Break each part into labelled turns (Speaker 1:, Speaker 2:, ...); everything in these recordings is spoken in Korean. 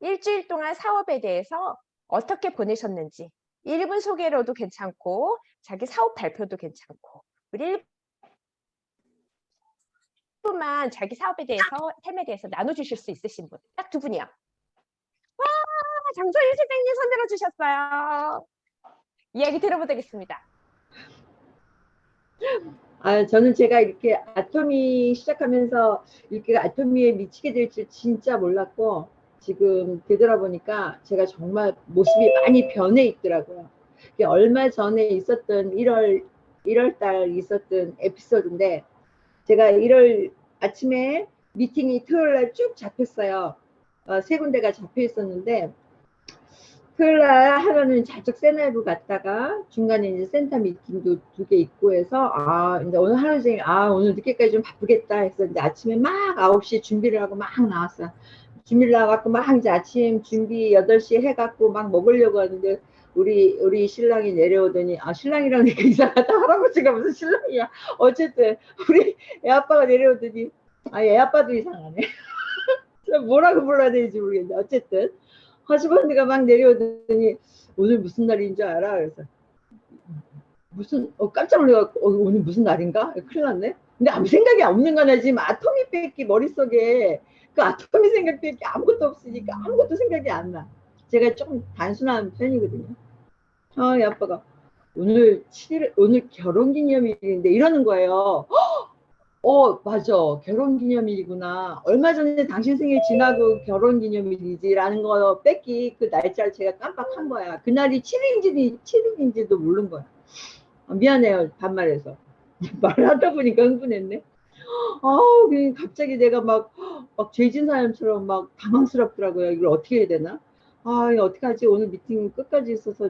Speaker 1: 일주일 동안 사업에 대해서 어떻게 보내셨는지 1분 소개로도 괜찮고 자기 사업 발표도 괜찮고 우리 1분만 자기 사업에 대해서 템에 대해서 나눠주실 수 있으신 분 딱 두 분이요. 와, 장소희 실장님 손 들어주셨어요. 이야기 들어보겠습니다.
Speaker 2: 저는 제가 이렇게 아토미 시작하면서 이렇게 아토미에 미치게 될 줄 진짜 몰랐고, 지금 되돌아보니까 제가 정말 모습이 많이 변해 있더라고요. 이게 얼마 전에 있었던 1월 달 있었던 에피소드인데, 제가 1월 아침에 미팅이 토요일 날 쭉 잡혔어요. 세 군데가 잡혀 있었는데, 토요일 날 하루는 저쪽 세나이로 갔다가 중간에 이제 센터 미팅도 2개 있고 해서 이제 오늘 하루 종일 오늘 늦게까지 좀 바쁘겠다 해서 이제 아침에 막 9시에 준비를 하고 막 나왔어요. 준비를 나가고 막 이제 아침 준비 8시에 해갖고 막 먹으려고 하는데 우리 신랑이 내려오더니 신랑이라니까 이상하다. 할아버지가 무슨 신랑이야. 어쨌든 우리 애아빠가 내려오더니 애아빠도 이상하네. 뭐라고 불러야 되는지 모르겠는데 어쨌든 허즈번드가 막 내려오더니 오늘 무슨 날인 줄 알아? 그래서 깜짝 놀라갖고 오늘 무슨 날인가? 큰일 났네. 근데 아무 생각이 없는 거네. 지금 아토미 뺏기 머릿속에 그 아토미 생각 뺏기 아무것도 없으니까 아무것도 생각이 안 나. 제가 조금 단순한 편이거든요. 이 아빠가 오늘 7일 오늘 결혼기념일인데 이러는 거예요. 맞아. 결혼기념일이구나. 얼마 전에 당신 생일 지나고 결혼기념일이지라는 거 뺏기 그 날짜를 제가 깜빡한 거야. 그날이 7일인지도 모른 거야. 미안해요. 반말해서. 말을 하다 보니까 흥분했네. 갑자기 내가 막 죄진 사람처럼 막 당황스럽더라고요. 이걸 어떻게 해야 되나? 이거 어떡하지? 오늘 미팅 끝까지 있어서,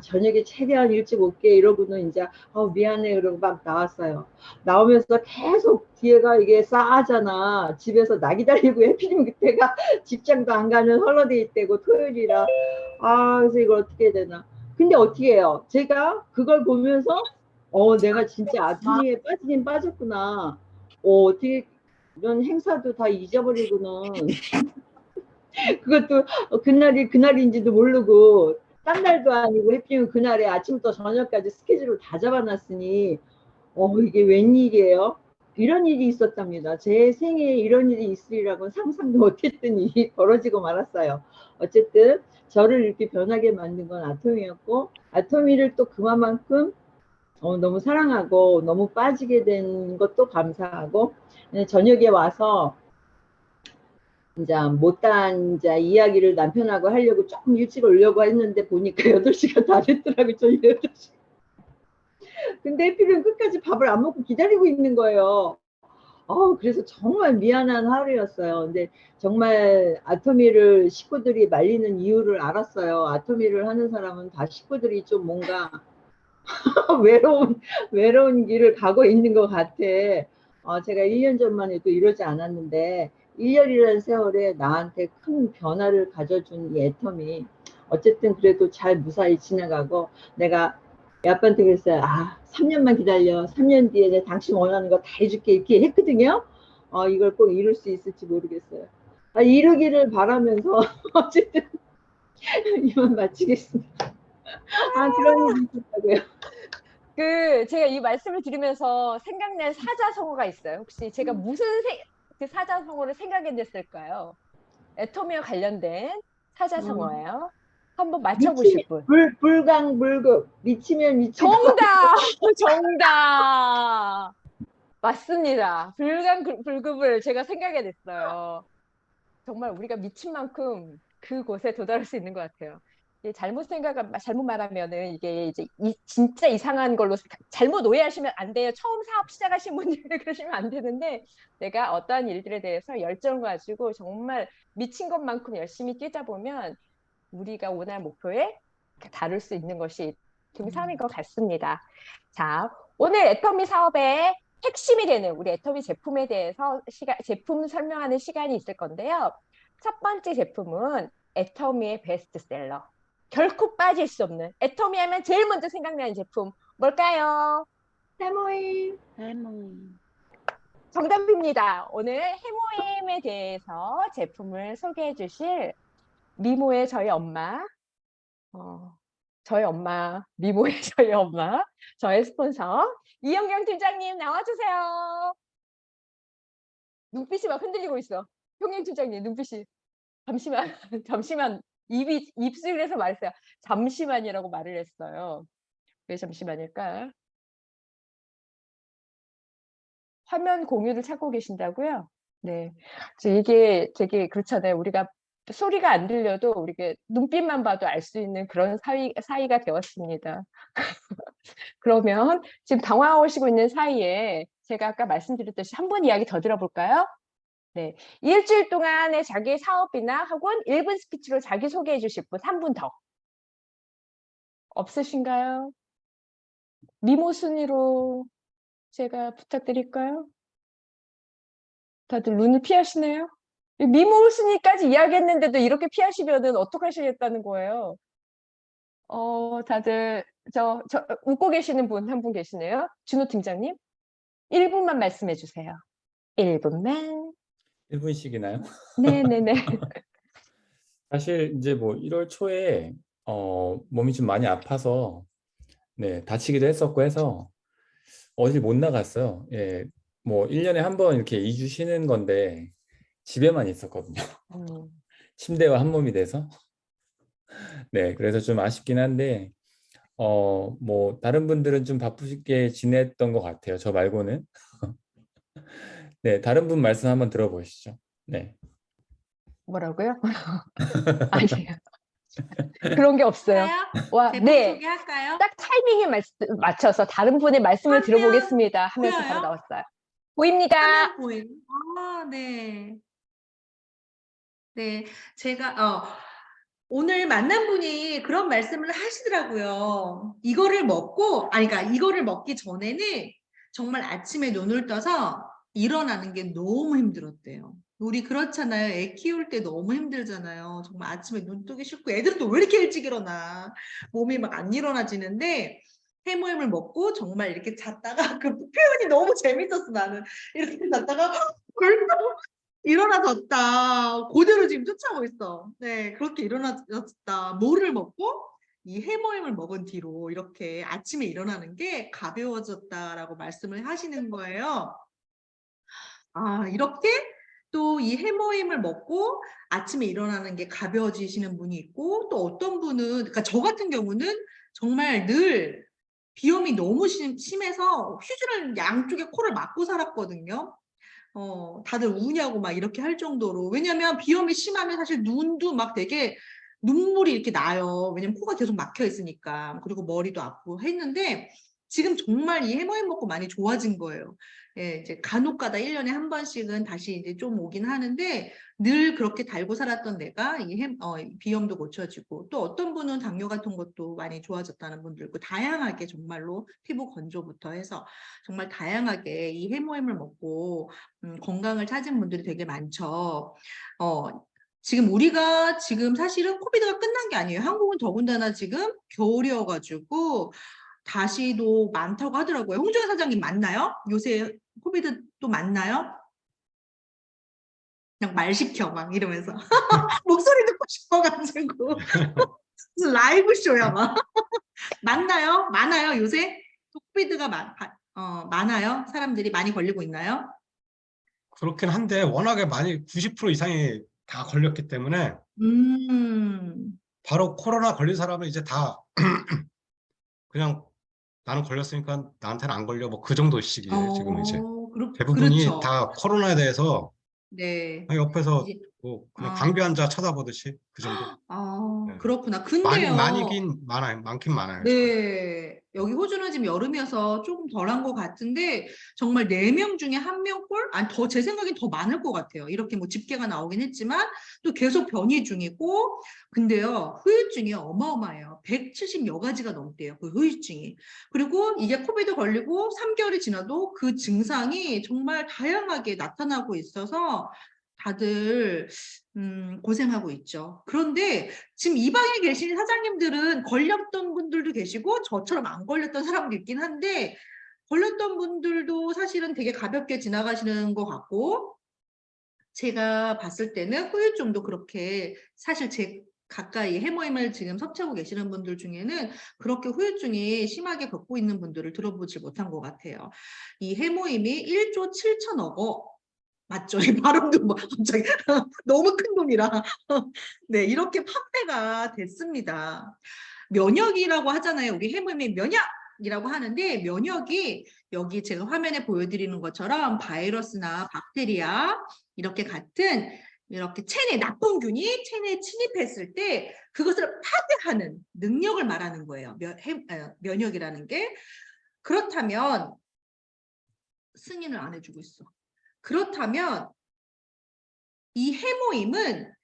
Speaker 2: 저녁에 최대한 일찍 올게. 이러고는 이제, 미안해. 그러고 막 나왔어요. 나오면서 계속 뒤에가 이게 싸하잖아. 집에서 나 기다리고 해피님 그때가 직장도 안 가는 헐러데이 때고 토요일이라. 그래서 이걸 어떻게 해야 되나? 근데 어떻게 해요? 제가 그걸 보면서, 내가 진짜 아토미에 빠지긴 빠졌구나. 어떻게 이런 행사도 다 잊어버리고는 그것도 그날인지도 모르고 딴 날도 아니고 해피면 그날에 아침부터 저녁까지 스케줄을 다 잡아놨으니 이게 웬일이에요? 이런 일이 있었답니다. 제 생애에 이런 일이 있으리라고는 상상도 못했던 일이 벌어지고 말았어요. 어쨌든 저를 이렇게 변하게 만든 건 아토미였고 아토미를 또 그만큼 너무 사랑하고 너무 빠지게 된 것도 감사하고 저녁에 와서 이제 못다한 이제 이야기를 남편하고 하려고 조금 일찍 오려고 했는데 보니까 8시가 다 됐더라고요. 저녁 8시. 근데 해필은 끝까지 밥을 안 먹고 기다리고 있는 거예요. 그래서 정말 미안한 하루였어요. 근데 정말 아토미를 식구들이 말리는 이유를 알았어요. 아토미를 하는 사람은 다 식구들이 좀 뭔가 외로운 길을 가고 있는 것 같아. 제가 1년 전만 해도 이러지 않았는데 1년이라는 세월에 나한테 큰 변화를 가져준 이 애텀이 어쨌든 그래도 잘 무사히 지나가고 내가 애 아빠한테 그랬어요. 3년만 기다려. 3년 뒤에 내가 당신 원하는 거 다 해줄게. 이렇게 했거든요. 이걸 꼭 이룰 수 있을지 모르겠어요. 이루기를 바라면서 어쨌든 이만 마치겠습니다. 그런 일이 있었다고요.
Speaker 1: 제가 이 말씀을 들으면서 생각난 사자성어가 있어요. 혹시 제가 무슨 그 사자성어를 생각해냈을까요? 애토미와 관련된
Speaker 2: 음.
Speaker 1: 사자성어예요. 한번 맞춰보실 분.
Speaker 2: 불강불급. 미치면 미칠 것 같아.
Speaker 1: 정답! 정답! 맞습니다. 불급을 제가 생각해냈어요. 정말 우리가 미친 만큼 그곳에 도달할 수 있는 것 같아요. 이게 잘못 말하면은 이게 이제 진짜 이상한 걸로 잘못 오해하시면 안 돼요. 처음 사업 시작하신 분들 그러시면 안 되는데 내가 어떠한 일들에 대해서 열정을 가지고 정말 미친 것만큼 열심히 뛰다 보면 우리가 원할 목표에 다룰 수 있는 것이 동삼인 것 같습니다. 자, 오늘 애터미 사업의 핵심이 되는 우리 애터미 제품에 대해서 제품 설명하는 시간이 있을 건데요. 첫 번째 제품은 애터미의 베스트셀러. 결코 빠질 수 없는 애터미 하면 제일 먼저 생각나는 제품 뭘까요?
Speaker 2: 해모임.
Speaker 1: 정답입니다. 오늘 해모임에 대해서 제품을 소개해 주실 미모의 저희 엄마, 어, 저희 엄마, 미모의 저희 엄마, 저의 스폰서 이영경 팀장님 나와주세요. 눈빛이 막 흔들리고 있어. 평경 팀장님 눈빛이. 잠시만, 잠시만. 입술에서 말했어요. 잠시만이라고 말을 했어요. 왜 잠시만일까? 화면 공유를 찾고 계신다고요? 네. 이게 되게 그렇잖아요. 우리가 소리가 안 들려도 우리가 눈빛만 봐도 알 수 있는 그런 사이가 되었습니다. 그러면 지금 당황하시고 있는 사이에 제가 아까 말씀드렸듯이 한 번 이야기 더 들어볼까요? 네. 일주일 동안의 자기 사업이나 혹은 1분 스피치로 자기 소개해 주실 분 한 분 더. 없으신가요? 미모 순위로 제가 부탁드릴까요? 다들 눈을 피하시네요. 미모 순위까지 이야기했는데도 이렇게 피하시면은 어떡하시겠다는 거예요? 다들 웃고 계시는 분 한 분 계시네요. 준호 팀장님. 1분만 말씀해 주세요. 1분만.
Speaker 3: 1분씩이나요?
Speaker 1: 네네네.
Speaker 3: 사실 이제 뭐 1월 초에 몸이 좀 많이 아파서 네, 다치기도 했었고 해서 어딜 못 나갔어요. 예, 뭐 1년에 한 번 이렇게 2주 쉬는 건데 집에만 있었거든요. 침대와 한 몸이 돼서. 네, 그래서 좀 아쉽긴 한데 뭐 다른 분들은 좀 바쁘게 지냈던 것 같아요. 저 말고는. 네, 다른 분 말씀 한번 들어보시죠. 네.
Speaker 1: 뭐라고요? 아니에요. 그런 게 없어요.
Speaker 4: 할까요?
Speaker 1: 와,
Speaker 4: 제품
Speaker 1: 네.
Speaker 4: 소개할까요?
Speaker 1: 딱 타이밍에 맞춰서 다른 분의 말씀을
Speaker 4: 화면
Speaker 1: 들어보겠습니다 하면서 바로
Speaker 4: 보여요?
Speaker 1: 나왔어요. 보입니다.
Speaker 4: 화면 보임. 아, 네. 네. 제가 오늘 만난 분이 그런 말씀을 하시더라고요. 이거를 먹고, 아니, 그러니까 이거를 먹기 전에는 정말 아침에 눈을 떠서 일어나는 게 너무 힘들었대요. 우리 그렇잖아요. 애 키울 때 너무 힘들잖아요. 정말 아침에 눈 뜨기 싫고 애들은 또 왜 이렇게 일찍 일어나. 몸이 막 안 일어나지는데 해모임을 먹고 정말 이렇게 잤다가 그 표현이 너무 재밌었어 나는. 이렇게 잤다가 벌떡 일어나졌다. 그대로 지금 쫓아오고 있어. 네, 그렇게 일어나졌다. 뭐를 먹고 이 해모임을 먹은 뒤로 이렇게 아침에 일어나는 게 가벼워졌다라고 말씀을 하시는 거예요. 아, 이렇게 또 이 해모임을 먹고 아침에 일어나는 게 가벼워지시는 분이 있고 또 어떤 분은, 그러니까 저 같은 경우는 정말 늘 비염이 너무 심해서 휴지를 양쪽에 코를 막고 살았거든요. 다들 우냐고 막 이렇게 할 정도로. 왜냐면 비염이 심하면 사실 눈도 막 되게 눈물이 이렇게 나요. 왜냐면 코가 계속 막혀 있으니까. 그리고 머리도 아프고 했는데 지금 정말 이 해모임 먹고 많이 좋아진 거예요. 예, 이제 간혹 가다 1년에 한 번씩은 다시 이제 좀 오긴 하는데 늘 그렇게 달고 살았던 내가 비염도 고쳐지고 또 어떤 분은 당뇨 같은 것도 많이 좋아졌다는 분도 있고 다양하게 정말로 피부 건조부터 해서 정말 다양하게 이 해모임을 먹고 건강을 찾은 분들이 되게 많죠. 지금 우리가 지금 사실은 코비드가 끝난 게 아니에요. 한국은 더군다나 지금 겨울이어가지고 다시도 많다고 하더라고요. 홍정혜 사장님 맞나요? 요새 코비드 또 많나요? 그냥 말 시켜 막 이러면서 목소리 듣고 싶어가지고 무슨 라이브 쇼야 막. 맞나요? 많아요 요새? 코비드가 많아요? 사람들이 많이 걸리고 있나요?
Speaker 5: 그렇긴 한데 워낙에 많이 90% 이상이 다 걸렸기 때문에 바로 코로나 걸린 사람은 이제 다 그냥 나는 걸렸으니까 나한테는 안 걸려 뭐 그 정도씩이에요. 지금 이제 대부분이
Speaker 4: 그렇죠.
Speaker 5: 다 코로나에 대해서
Speaker 4: 네.
Speaker 5: 옆에서
Speaker 4: 이제,
Speaker 5: 뭐 그냥 방비 환자 쳐다보듯이 그 정도. 네.
Speaker 4: 그렇구나. 근데요.
Speaker 5: 많이긴 많아요. 많긴 많아요.
Speaker 4: 네. 여기 호주는 지금 여름이어서 조금 덜한 것 같은데 정말 4명 중에 1명꼴? 아니 제 생각엔 더 많을 것 같아요. 이렇게 뭐 집계가 나오긴 했지만 또 계속 변이 중이고 근데요. 후유증이 어마어마해요. 170여 가지가 넘대요. 그 후유증이. 그리고 이게 코비드 걸리고 3개월이 지나도 그 증상이 정말 다양하게 나타나고 있어서 다들 고생하고 있죠. 그런데 지금 이 방에 계신 사장님들은 걸렸던 분들도 계시고 저처럼 안 걸렸던 사람도 있긴 한데 걸렸던 분들도 사실은 되게 가볍게 지나가시는 것 같고 제가 봤을 때는 후유증도 그렇게 사실 제 가까이 해모임을 지금 섭취하고 계시는 분들 중에는 그렇게 후유증이 심하게 겪고 있는 분들을 들어보지 못한 것 같아요. 이 해모임이 1조 7천억 맞죠? 이 발음도 뭐 갑자기 너무 큰 놈이라 네, 이렇게 판매가 됐습니다. 면역이라고 하잖아요. 우리 해모임이 면역이라고 하는데 면역이 여기 제가 화면에 보여드리는 것처럼 바이러스나 박테리아 이렇게 같은 이렇게 체내 나쁜 균이 체내에 침입했을 때 그것을 파괴하는 능력을 말하는 거예요. 면역이라는 게. 그렇다면 승인을 안 해주고 있어. 그렇다면 이 해모임을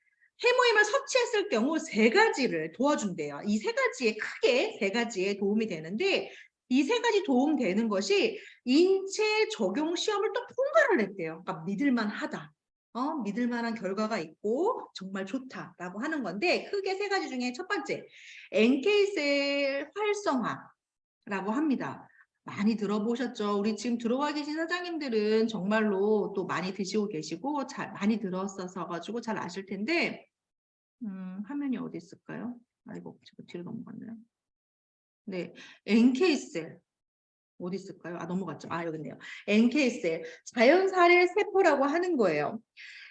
Speaker 4: 섭취했을 경우 3가지를 도와준대요. 이 3가지에 크게 3가지에 도움이 되는데 이 3가지 도움되는 것이 인체 적용 시험을 또 통과를 했대요. 그러니까 믿을만하다. 믿을만한 결과가 있고 정말 좋다라고 하는 건데 크게 3가지 중에 첫 번째 NK셀 활성화라고 합니다. 많이 들어보셨죠? 우리 지금 들어와 계신 사장님들은 정말로 또 많이 드시고 계시고 많이 들었어서 가지고 잘 아실 텐데 화면이 어디 있을까요? 아이고 제가 뒤로 넘어갔네요. 네, NK셀 어디 있을까요? 넘어갔죠. 여기 있네요. NK셀 자연살해 세포라고 하는 거예요.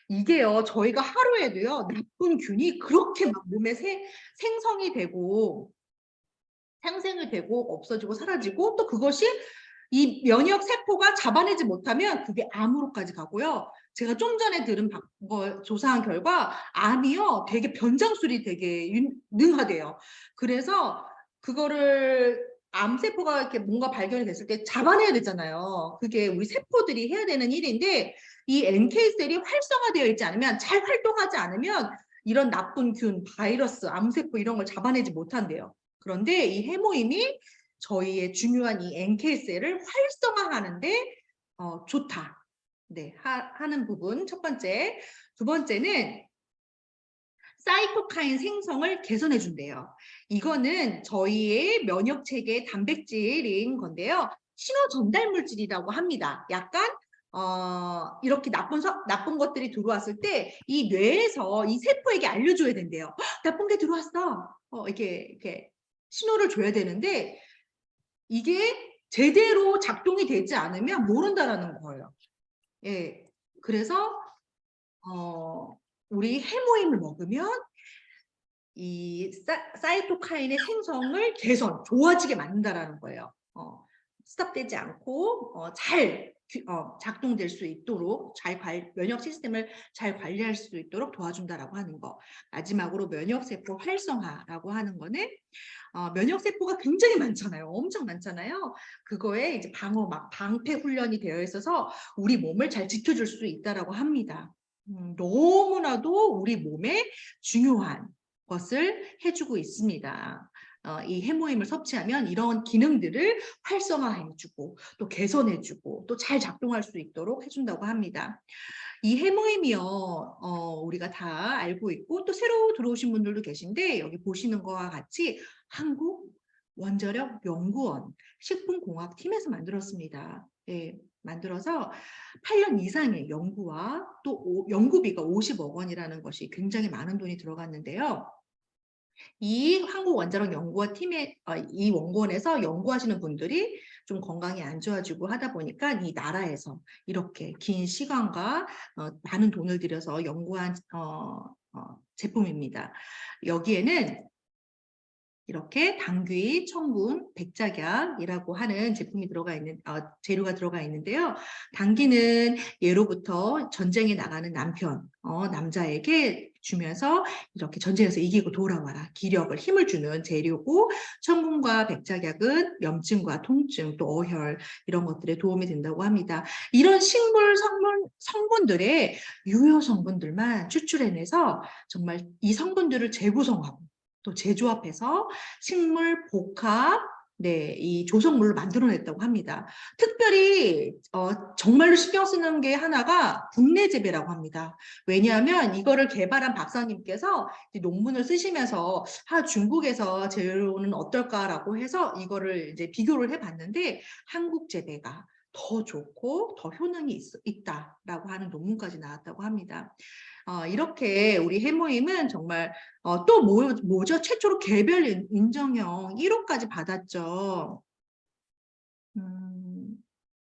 Speaker 4: 이게요, 저희가 하루에도요 나쁜 균이 그렇게 막 몸에 생성이 되고 생성이 되고 없어지고 사라지고 또 그것이 이 면역 세포가 잡아내지 못하면 그게 암으로까지 가고요. 제가 좀 전에 들은 조사한 결과 암이요 되게 변장술이 되게 능하대요. 그래서 그거를 암세포가 이렇게 뭔가 발견이 됐을 때 잡아내야 되잖아요. 그게 우리 세포들이 해야 되는 일인데 이 NK셀이 활성화되어 있지 않으면 잘 활동하지 않으면 이런 나쁜 균, 바이러스, 암세포 이런 걸 잡아내지 못한대요. 그런데 이 해모임이 저희의 중요한 이 NK셀을 활성화하는데 좋다. 네, 하는 부분 첫 번째. 두 번째는 사이토카인 생성을 개선해 준대요. 이거는 저희의 면역 체계의 단백질인 건데요. 신호 전달 물질이라고 합니다. 약간 이렇게 나쁜 것들이 들어왔을 때 이 뇌에서 이 세포에게 알려줘야 된대요. 나쁜 게 들어왔어. 이렇게 신호를 줘야 되는데 이게 제대로 작동이 되지 않으면 모른다라는 거예요. 예, 그래서 우리 해모임을 먹으면 이 사이토카인의 생성을 좋아지게 만든다라는 거예요. 스탑되지 않고 잘 작동될 수 있도록 면역 시스템을 잘 관리할 수 있도록 도와준다라고 하는 거. 마지막으로 면역세포 활성화라고 하는 거는 면역세포가 굉장히 많잖아요. 엄청 많잖아요. 그거에 이제 방패 훈련이 되어 있어서 우리 몸을 잘 지켜줄 수 있다라고 합니다. 너무나도 우리 몸에 중요한 것을 해주고 있습니다. 이 해모임을 섭취하면 이런 기능들을 활성화해주고 또 개선해주고 또 잘 작동할 수 있도록 해준다고 합니다. 이 해모임이요, 우리가 다 알고 있고 또 새로 들어오신 분들도 계신데 여기 보시는 거와 같이 한국 원자력 연구원 식품공학팀에서 만들었습니다. 네, 만들어서 8년 이상의 연구와 또 연구비가 50억 원이라는 것이 굉장히 많은 돈이 들어갔는데요. 이 한국원자력 연구원 팀의 이 연구원에서 연구하시는 분들이 좀 건강이 안 좋아지고 하다 보니까 이 나라에서 이렇게 긴 시간과 많은 돈을 들여서 연구한 제품입니다. 여기에는 이렇게 당귀, 청군, 백작약이라고 하는 제품이 재료가 들어가 있는데요. 당귀는 예로부터 전쟁에 나가는 남자에게 주면서 이렇게 전쟁에서 이기고 돌아와라. 기력을, 힘을 주는 재료고, 청군과 백작약은 염증과 통증, 또 어혈 이런 것들에 도움이 된다고 합니다. 이런 식물 성분들의 유효 성분들만 추출해내서 정말 이 성분들을 재구성하고 또 재조합해서 식물 복합 이 조성물을 만들어냈다고 합니다. 특별히 정말로 신경 쓰는 게 하나가 국내 재배라고 합니다. 왜냐하면 이거를 개발한 박사님께서 논문을 쓰시면서 중국에서 재료는 어떨까라고 해서 이거를 이제 비교를 해봤는데 한국 재배가 더 좋고 더 효능이 있다라고 하는 논문까지 나왔다고 합니다. 이렇게 우리 해모임은 정말 또 뭐죠? 최초로 개별 인정형 1호까지 받았죠.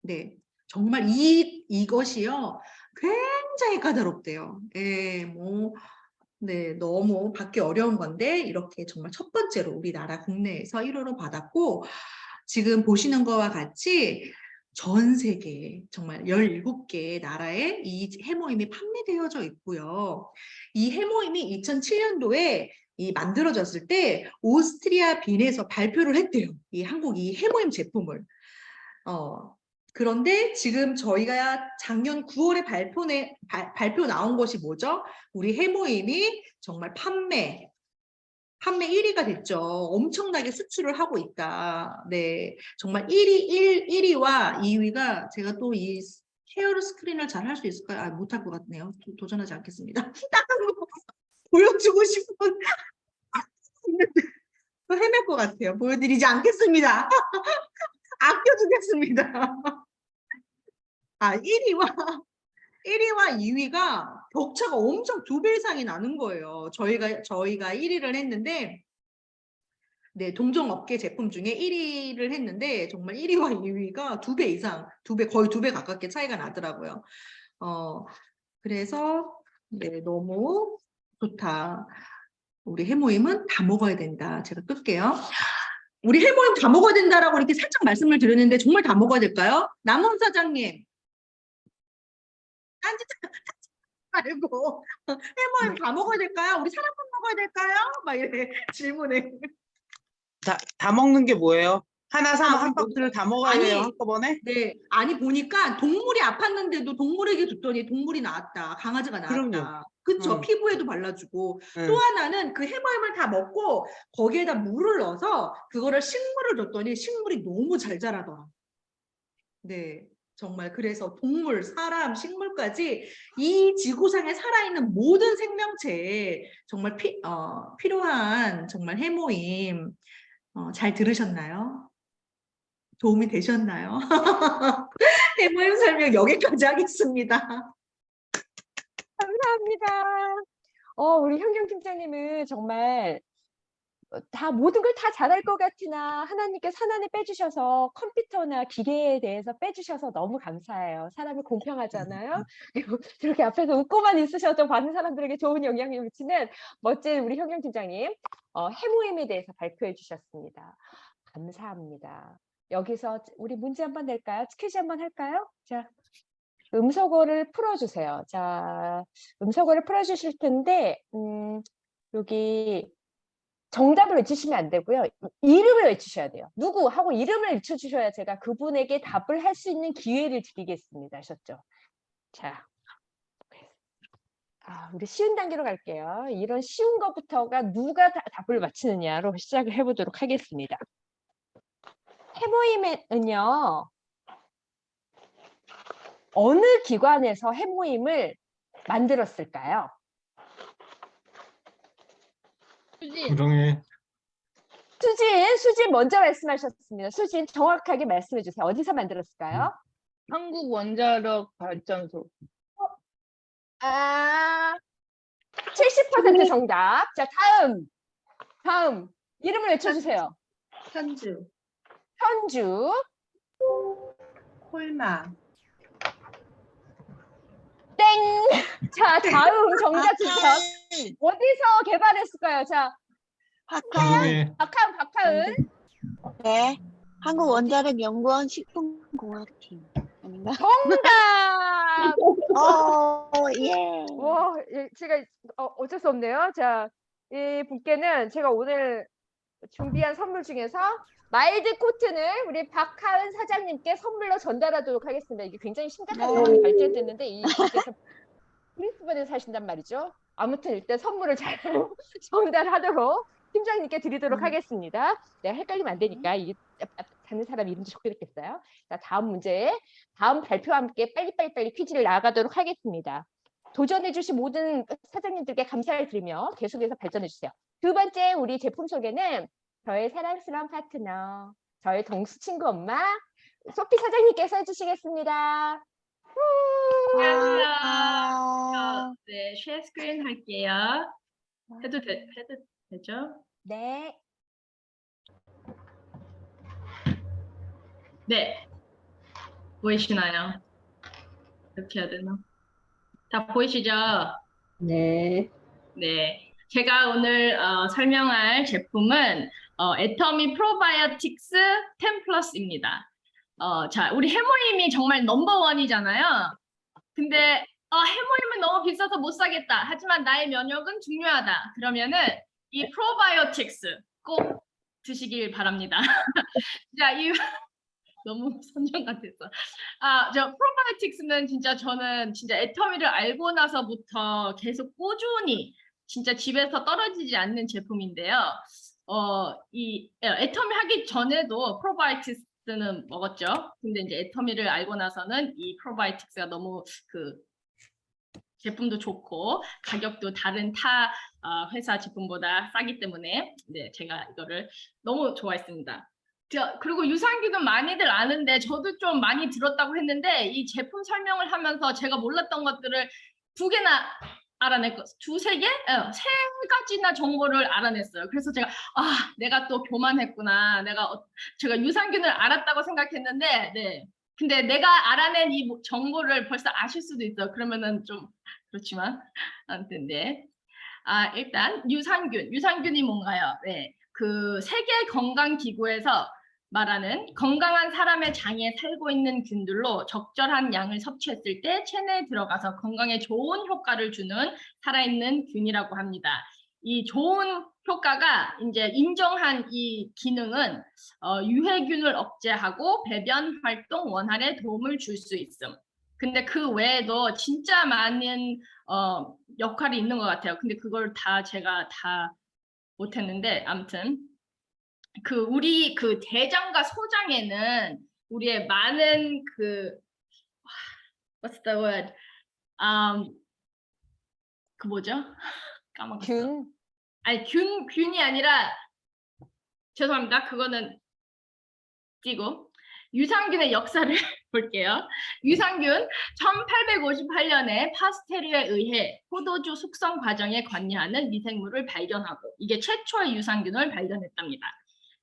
Speaker 4: 네, 정말 이것이요 굉장히 까다롭대요. 예, 뭐, 네, 너무 받기 어려운 건데 이렇게 정말 첫 번째로 우리나라 국내에서 1호로 받았고 지금 보시는 거와 같이 전 세계 정말 17개 나라에 이 해모임이 판매되어져 있고요. 이 해모임이 2007년도에 만들어졌을 때 오스트리아 빈에서 발표를 했대요. 한국 이 해모임 제품을. 그런데 지금 저희가 작년 9월에 발표 나온 것이 뭐죠? 우리 해모임이 정말 판매 1위가 됐죠. 엄청나게 수출을 하고 있다. 네, 정말 1위와 2위가 제가 또 이 쉐어 스크린을 잘 할 수 있을까요? 못할 것 같네요. 도전하지 않겠습니다. 보여주고 싶은 또 헤맬 것 같아요. 보여드리지 않겠습니다. 아껴두겠습니다. 1위와 2위가 격차가 엄청 2배 이상이 나는 거예요. 저희가 1위를 했는데, 네, 동종업계 제품 중에 1위를 했는데, 정말 1위와 2위가 2배 이상, 거의 2배 가깝게 차이가 나더라고요. 그래서, 네, 너무 좋다. 우리 해모임은 다 먹어야 된다. 제가 끌게요. 우리 해모임 다 먹어야 된다라고 이렇게 살짝 말씀을 드렸는데, 정말 다 먹어야 될까요? 남원 사장님. 딴짓 말고 해모임 다 먹어야 될까요? 우리 사람만 먹어야 될까요? 막 이래 질문해.
Speaker 6: 다 먹는 게 뭐예요? 하나 사면 한
Speaker 4: 우리
Speaker 6: 박스를 다 먹어야
Speaker 4: 아니,
Speaker 6: 돼요, 한꺼번에?
Speaker 4: 네, 아니 보니까 동물이 아팠는데도 동물에게 줬더니 동물이 나았다. 강아지가 나았다.
Speaker 6: 그럼요.
Speaker 4: 그쵸? 피부에도 발라주고. 또 하나는 그 해모임을 다 먹고 거기에다 물을 넣어서 그거를 식물을 줬더니 식물이 너무 잘 자라더라. 네. 정말 그래서 동물, 사람, 식물까지 이 지구상에 살아있는 모든 생명체에 정말 필요한 정말 해모임 잘 들으셨나요? 도움이 되셨나요? 해모임 설명 여기까지 하겠습니다.
Speaker 1: 감사합니다. 우리 현경 팀장님은 정말 다 모든 걸 다 잘할 것 같으나 하나님께서 하나님 빼주셔서 컴퓨터나 기계에 대해서 빼주셔서 너무 감사해요. 사람이 공평하잖아요. 그리고 이렇게 앞에서 웃고만 있으셔도 많은 사람들에게 좋은 영향을 미치는 멋진 우리 현경 팀장님 해모임에 대해서 발표해 주셨습니다. 감사합니다. 여기서 우리 문제 한번 낼까요? 퀴즈 한번 할까요? 자, 음소거를 풀어주세요. 자, 음소거를 풀어주실 텐데 여기 정답을 외치시면 안 되고요. 이름을 외치셔야 돼요. 누구 하고 이름을 외쳐주셔야 제가 그분에게 답을 할 수 있는 기회를 드리겠습니다. 아셨죠? 자, 우리 쉬운 단계로 갈게요. 이런 쉬운 것부터가 누가 답을 맞히느냐로 시작을 해보도록 하겠습니다. 해모임은요, 어느 기관에서 해모임을 만들었을까요?
Speaker 5: 구정이
Speaker 1: 수진 먼저 말씀하셨습니다. 수진 정확하게 말씀해 주세요. 어디서 만들었을까요?
Speaker 7: 한국 원자력 발전소.
Speaker 1: 70% 정답. 자, 다음 이름을 외쳐주세요.
Speaker 4: 현주,
Speaker 1: 현주,
Speaker 4: 콜마,
Speaker 1: 땡. 자, 다음 정답 주세요. 어디서 개발했을까요? 자,
Speaker 5: 구정이
Speaker 1: 박하은.
Speaker 8: 네, 한국원자력연구원 식품공학팀 아닌가?
Speaker 1: 정답.
Speaker 8: 예.
Speaker 1: 와, 제가 어쩔 수 없네요. 자, 이 분께는 제가 오늘 준비한 선물 중에서 마일드 코튼을 우리 박하은 사장님께 선물로 전달하도록 하겠습니다. 이게 굉장히 심각한 상황이 발전됐는데 이 분께서 브리스번에 사신단 말이죠. 아무튼 일단 선물을 잘 전달하도록 팀장님께 드리도록 하겠습니다. 내가 헷갈리면 안 되니까 이게 다른 사람 이름도 적혀있겠어요. 자, 다음 문제, 다음 발표와 함께 빨리 퀴즈를 나가도록 하겠습니다. 도전해주신 모든 사장님들께 감사를 드리며 계속해서 발전해주세요. 두 번째 우리 제품 소개는 저의 사랑스러운 파트너, 저의 동수 친구 엄마, 소피 사장님께서 해주시겠습니다.
Speaker 8: 아,
Speaker 7: 네, 쉐어 스크린 할게요. 해도 되죠?
Speaker 1: 네.
Speaker 7: 네, 보이시나요? 이렇게 해야 되나? 다 보이시죠?
Speaker 2: 네.
Speaker 7: 네, 제가 오늘 설명할 제품은 애터미 프로바이오틱스 10 플러스입니다. 자, 우리 해모임이 정말 넘버원이잖아요. 근데 해모임은 너무 비싸서 못 사겠다. 하지만 나의 면역은 중요하다. 그러면은 이 프로바이오틱스 꼭 드시길 바랍니다. 자, 너무 선정 같았어. 저 프로바이오틱스는 진짜 저는 진짜 애터미를 알고 나서부터 계속 꾸준히 진짜 집에서 떨어지지 않는 제품인데요. 이 애터미 하기 전에도 프로바이오틱스는 먹었죠. 근데 이제 애터미를 알고 나서는 이 프로바이오틱스가 너무 그 제품도 좋고 가격도 다른 타 회사 제품보다 싸기 때문에 네, 제가 이거를 너무 좋아했습니다. 그리고 유산균은 많이들 아는데 저도 좀 많이 들었다고 했는데 이 제품 설명을 하면서 제가 몰랐던 것들을 2개나 알아냈고 2-3개? 세 가지나 정보를 알아냈어요. 그래서 제가 내가 또 교만했구나. 제가 유산균을 알았다고 생각했는데 네. 근데 내가 알아낸 이 정보를 벌써 아실 수도 있어요. 그러면은 좀 그렇지만 아무튼 네. 일단 유산균이 뭔가요? 네. 그 세계 건강 기구에서 말하는 건강한 사람의 장에 살고 있는 균들로 적절한 양을 섭취했을 때 체내에 들어가서 건강에 좋은 효과를 주는 살아있는 균이라고 합니다. 이 좋은 효과가 이제 인정한 이 기능은 유해균을 억제하고 배변 활동 원활에 도움을 줄 수 있음. 근데 그 외에도 진짜 많은 역할이 있는 것 같아요. 근데 그걸 제가 다 못했는데 아무튼 우리 그 대장과 소장에는 우리의 많은 what's the word? 그 뭐죠? 까먹었어.
Speaker 1: 균.
Speaker 7: 아니 균이 아니라 죄송합니다. 그거는 띄고 유산균의 역사를 볼게요. 유산균 1858년에 파스테르에 의해 포도주 숙성 과정에 관여하는 미생물을 발견하고 이게 최초의 유산균을 발견했답니다.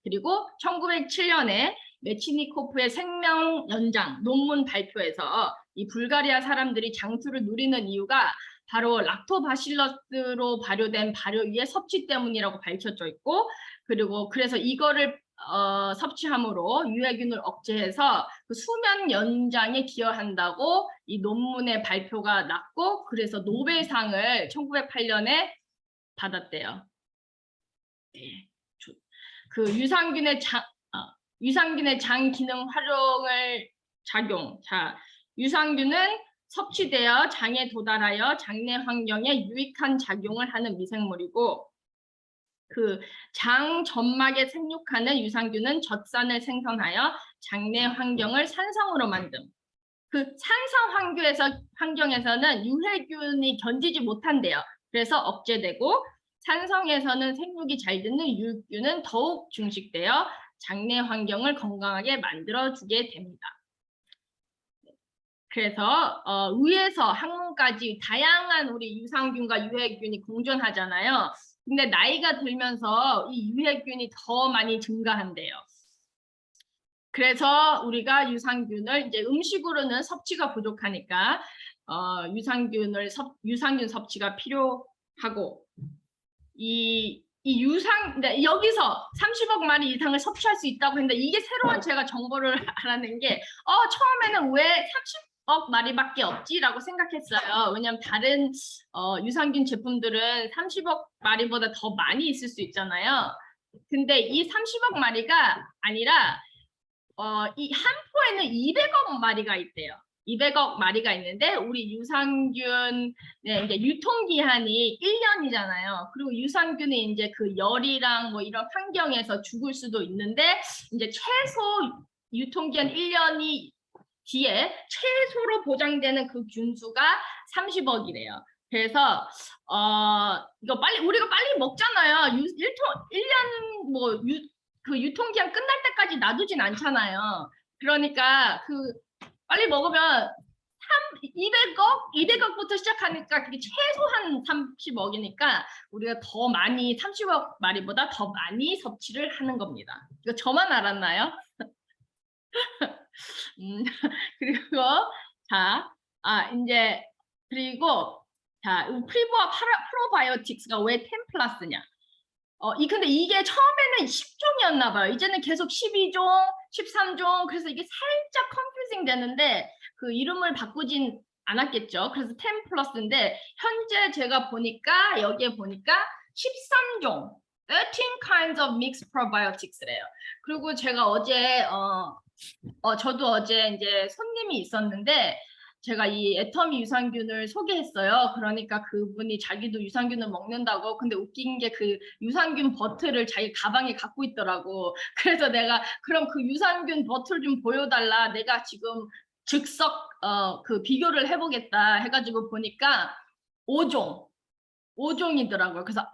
Speaker 7: 그리고 1907년에 메치니코프의 생명 연장 논문 발표에서 이 불가리아 사람들이 장수를 누리는 이유가 바로 락토바실러스로 발효된 발효유의 섭취 때문이라고 밝혀져 있고 그리고 그래서 이거를 섭취함으로 유해균을 억제해서 그 수면 연장에 기여한다고 이 논문의 발표가 났고 그래서 노벨상을 1908년에 받았대요. 네. 그 유산균의 장 기능 활용을 작용. 자, 유산균은 섭취되어 장에 도달하여 장내 환경에 유익한 작용을 하는 미생물이고 그 장 점막에 생육하는 유산균은 젖산을 생성하여 장내 환경을 산성으로 만듦. 그 산성 환경에서는 유해균이 견디지 못한대요. 그래서 억제되고 산성에서는 생육이 잘 되는 유익균은 더욱 증식되어 장내 환경을 건강하게 만들어주게 됩니다. 그래서 위에서 항문까지 다양한 우리 유산균과 유해균이 공존하잖아요. 근데 나이가 들면서 이 유해균이 더 많이 증가한대요. 그래서 우리가 유산균을 이제 음식으로는 섭취가 부족하니까 유산균 섭취가 필요하고 근데 여기서 30억 마리 이상을 섭취할 수 있다고 했는데 이게 새로운 제가 정보를 알아낸 게 처음에는 왜 30억 마리밖에 없지라고 생각했어요. 왜냐하면 다른 유산균 제품들은 30억 마리보다 더 많이 있을 수 있잖아요. 근데 이 30억 마리가 아니라 이 한 포에는 200억 마리가 있대요. 200억 마리가 있는데 우리 유산균의 이제 유통기한이 1년이잖아요. 그리고 유산균이 이제 그 열이랑 뭐 이런 환경에서 죽을 수도 있는데 이제 최소 유통기한 1년이 뒤에 최소로 보장되는 그 균수가 30억이래요. 그래서 이거 우리가 빨리 먹잖아요. 1년 그 유통기한 끝날 때까지 놔두진 않잖아요. 그러니까 그 빨리 먹으면 200억부터 시작하니까 그게 최소한 30억이니까 우리가 더 많이 30억 마리보다 더 많이 섭취를 하는 겁니다. 이거 저만 알았나요? 그리고 자, 이제 그리고 자, 프리보아 프로바이오틱스가 왜 10+냐? 근데 이게 처음에는 10종이었나 봐요. 이제는 계속 12종, 13종. 그래서 이게 살짝 컨퓨징 되는데 그 이름을 바꾸진 않았겠죠. 그래서 10+인데 현재 제가 보니까 여기에 보니까 13종, 13 kinds of mixed probiotics래요. 그리고 제가 어제 저도 어제 이제 손님이 있었는데 제가 이 애터미 유산균을 소개했어요. 그러니까 그분이 자기도 유산균을 먹는다고. 근데 웃긴 게 그 유산균 버틀을 자기 가방에 갖고 있더라고. 그래서 내가 그럼 그 유산균 버틀 좀 보여달라. 내가 지금 즉석 그 비교를 해보겠다 해가지고 보니까 5종이더라고요. 그래서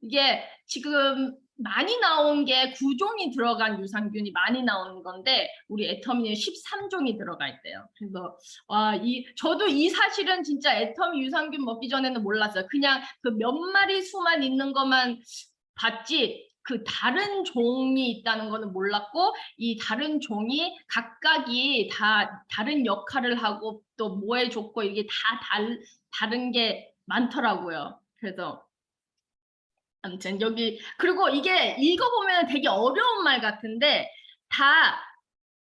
Speaker 7: 이게 지금 많이 나온 게 9종이 들어간 유산균이 많이 나오는 건데 우리 애터미는 13종이 들어가 있대요. 그래서 저도 이 사실은 진짜 애터미 유산균 먹기 전에는 몰랐어요. 그냥 그 몇 마리 수만 있는 것만 봤지 그 다른 종이 있다는 거는 몰랐고 이 다른 종이 각각이 다 다른 역할을 하고 또 뭐에 좋고 이게 다 다른 게 많더라고요. 그래서 아무튼 여기 그리고 이게 읽어보면 되게 어려운 말 같은데 다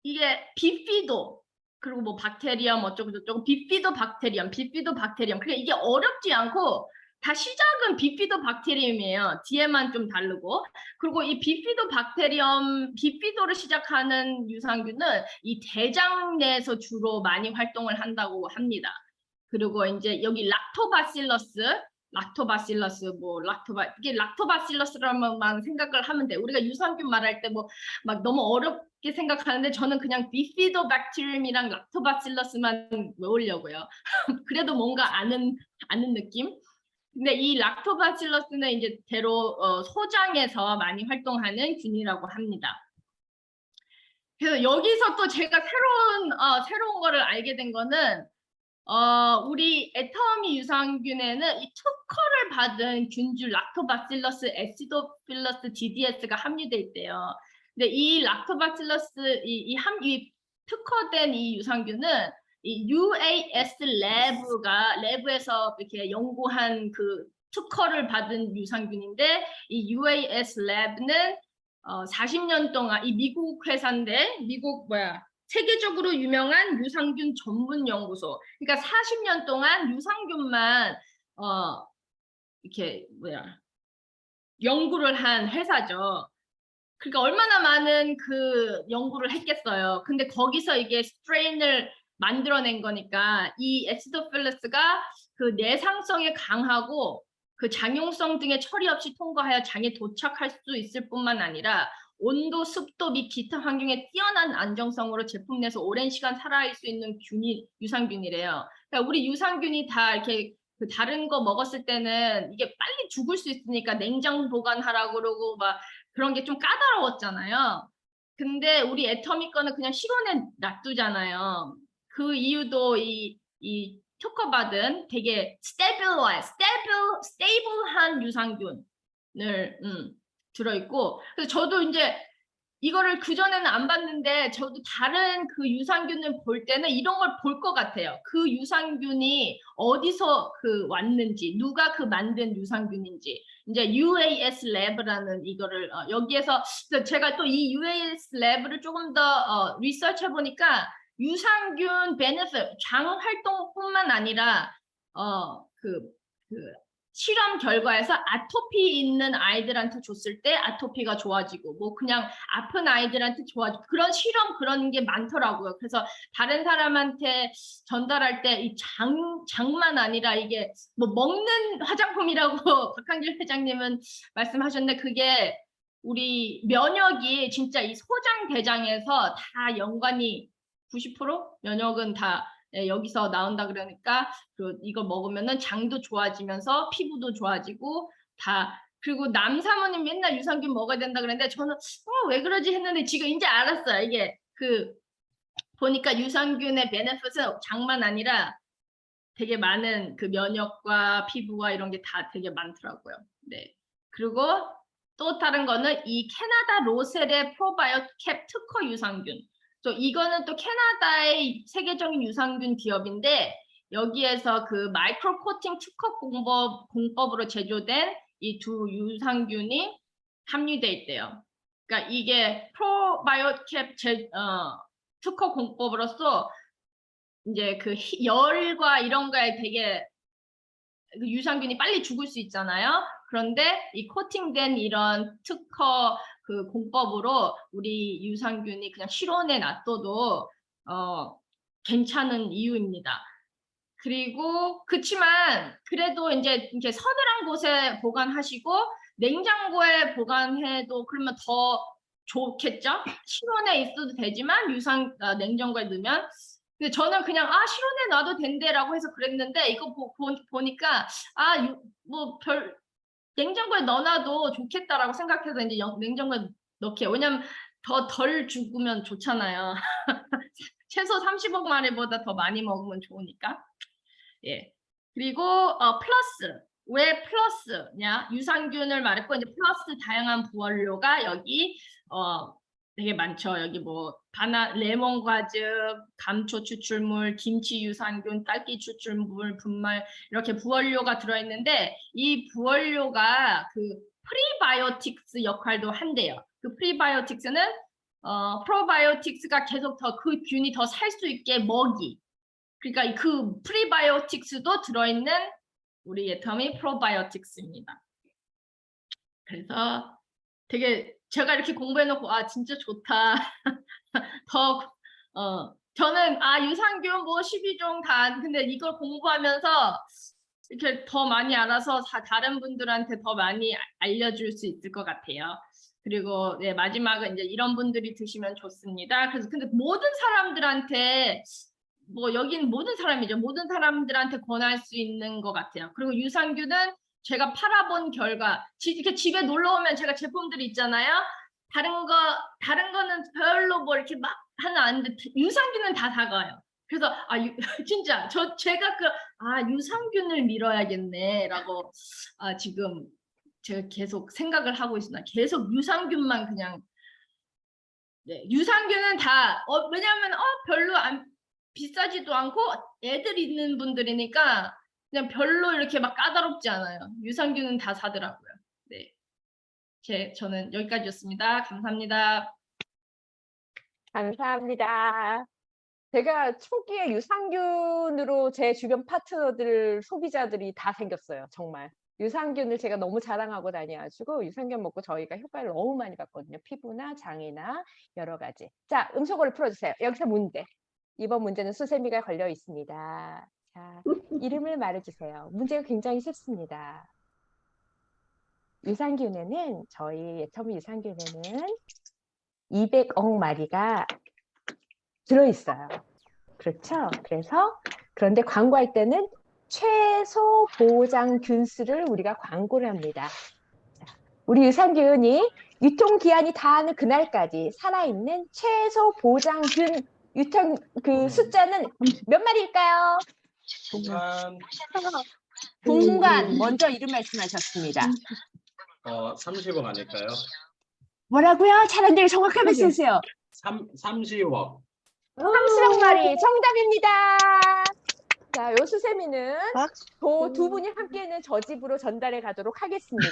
Speaker 7: 이게 비피도 그리고 뭐 박테리엄 어쩌고 저쩌고 비피도 박테리엄 그러니까 이게 어렵지 않고 다 시작은 비피도 박테리움이에요. 뒤에만 좀 다르고 그리고 이 비피도를 시작하는 유산균은 이 대장 내에서 주로 많이 활동을 한다고 합니다. 그리고 이제 여기 이게 락토바실러스라만 생각을 하면 돼. 우리가 유산균 말할 때 뭐 막 너무 어렵게 생각하는데 저는 그냥 비피도박테리움이랑 락토바실러스만 외우려고요. 그래도 뭔가 아는 느낌? 근데 이 락토바실러스는 이제 대로 소장에서 많이 활동하는 균이라고 합니다. 그래서 여기서 또 제가 새로운 거를 알게 된 거는 우리 애터미 유산균에는 이 특허를 받은 균주 락토바실러스 애시도필러스 DDS가 함유돼 있대요. 근데 이 락토바실러스 이 특허된 이 유산균은 이 UAS 랩에서 이렇게 연구한 그 특허를 받은 유산균인데 이 UAS 랩은 40년 동안 이 미국 회사인데 세계적으로 유명한 유산균 전문 연구소. 그러니까 40년 동안 유산균만 이렇게 연구를 한 회사죠. 그러니까 얼마나 많은 그 연구를 했겠어요. 근데 거기서 이게 스트레인을 만들어낸 거니까 이 애시도필러스가 그 내상성에 강하고 그 장용성 등의 처리 없이 통과하여 장에 도착할 수 있을 뿐만 아니라 온도, 습도 및 기타 환경에 뛰어난 안정성으로 제품 내에서 오랜 시간 살아있을 수 있는 유산균이래요. 그러니까 우리 유산균이 다 이렇게 그 다른 거 먹었을 때는 이게 빨리 죽을 수 있으니까 냉장 보관하라고 그러고 막 그런 게 좀 까다로웠잖아요. 근데 우리 애터미 거는 그냥 실온에 놔두잖아요. 그 이유도 이 특허받은 되게 스테이블한 유산균을 들어있고 그래서 저도 이제 이거를 그전에는 안 봤는데 저도 다른 그 유산균을 볼 때는 이런 걸 볼 것 같아요. 그 유산균이 어디서 왔는지 누가 만든 유산균인지 이제 UAS 랩이라는 이거를 여기에서 제가 또 이 UAS 랩을 조금 더 리서치 해보니까 유산균 베네핏 장 활동뿐만 아니라 실험 결과에서 아토피 있는 아이들한테 줬을 때 아토피가 좋아지고 뭐 그냥 아픈 아이들한테 좋아지고 그런 실험 그런 게 많더라고요. 그래서 다른 사람한테 전달할 때 이 장만 아니라 이게 뭐 먹는 화장품이라고 박한길 회장님은 말씀하셨는데 그게 우리 면역이 진짜 이 소장 대장에서 다 연관이 90% 면역은 다 여기서 나온다 그러니까 이걸 먹으면은 장도 좋아지면서 피부도 좋아지고 다 그리고 남사모님 맨날 유산균 먹어야 된다 그랬는데 저는 왜 그러지 했는데 지금 이제 알았어요. 이게 보니까 유산균의 베네핏은 장만 아니라 되게 많은 그 면역과 피부와 이런 게 다 되게 많더라고요. 네. 그리고 또 다른 거는 이 캐나다 로셀의 프로바이오캡 특허 유산균. 또 이거는 또 캐나다의 세계적인 유산균 기업인데 여기에서 그 마이크로 코팅 특허 공법으로 제조된 이 두 유산균이 함유돼 있대요. 그러니까 이게 프로바이오캡 특허 공법으로서 이제 그 열과 이런 거에 되게 그 유산균이 빨리 죽을 수 있잖아요. 그런데 이 코팅된 이런 특허 그 공법으로 우리 유산균이 그냥 실온에 놔둬도 괜찮은 이유입니다. 그리고 그치만 그래도 이제 이렇게 서늘한 곳에 보관하시고 냉장고에 보관해도 그러면 더 좋겠죠? 실온에 있어도 되지만 냉장고에 넣으면 근데 저는 그냥 실온에 놔도 된대라고 해서 그랬는데 이거 보니까 뭐 냉장고에 넣어놔도 좋겠다라고 생각해서 이제 냉장고에 넣게 왜냐면 더 덜 죽으면 좋잖아요. 최소 30억 마리보다 더 많이 먹으면 좋으니까. 예. 그리고 플러스 왜 플러스냐 유산균을 말했고 이제 플러스 다양한 부원료가 여기 되게 많죠. 여기 뭐 레몬 과즙, 감초 추출물, 김치 유산균, 딸기 추출물, 분말 이렇게 부원료가 들어있는데 이 부원료가 그 프리바이오틱스 역할도 한대요. 그 프리바이오틱스는 프로바이오틱스가 계속 더 그 균이 더 살 수 있게 먹이. 그러니까 그 프리바이오틱스도 들어있는 우리 애터미 프로바이오틱스입니다. 그래서 되게 제가 이렇게 공부해놓고 진짜 좋다. 저는 유산균 뭐 12종 다 근데 이걸 공부하면서 이렇게 더 많이 알아서 다른 분들한테 더 많이 알려줄 수 있을 것 같아요. 그리고 네, 마지막은 이제 이런 분들이 드시면 좋습니다. 그래서 근데 모든 사람들한테 뭐 여기는 모든 사람이죠. 모든 사람들한테 권할 수 있는 것 같아요. 그리고 유산균은 제가 팔아본 결과 이렇게 집에 놀러 오면 제가 제품들이 있잖아요. 다른 거는 별로 뭐 이렇게 막 하나 아는데 유산균은 다 사가요. 그래서 진짜 제가 유산균을 밀어야겠네라고 지금 제가 계속 생각을 하고 있습니다. 계속 유산균만 그냥 네, 유산균은 다 왜냐하면 별로 비싸지도 않고 애들 있는 분들이니까 그냥 별로 이렇게 막 까다롭지 않아요. 유산균은 다 사더라고요. 네, 저는 여기까지였습니다. 감사합니다.
Speaker 1: 감사합니다. 제가 초기에 유산균으로 제 주변 파트너들, 소비자들이 다 생겼어요. 정말. 유산균을 제가 너무 자랑하고 다녀가지고 유산균 먹고 저희가 효과를 너무 많이 봤거든요. 피부나 장이나 여러 가지. 자, 음소거를 풀어주세요. 여기서 문제. 이번 문제는 수세미가 걸려 있습니다. 자, 이름을 말해주세요. 문제가 굉장히 쉽습니다. 유산균에는 저희 애터미 유산균에는 200억 마리가 들어있어요. 그렇죠? 그런데 광고할 때는 최소 보장 균수를 우리가 광고를 합니다. 자, 우리 유산균이 유통기한이 다하는 그날까지 살아있는 최소 보장균 유통 그 숫자는 몇 마리일까요? 동관 먼저 이름 말씀하셨습니다.
Speaker 9: 30억 아닐까요?
Speaker 1: 뭐라고요? 잘한데 정확한 말씀해주세요.
Speaker 9: 30억.
Speaker 1: 30억 마리 정답입니다. 자, 요 수세미는 두 분이 함께는 저 집으로 전달해 가도록 하겠습니다.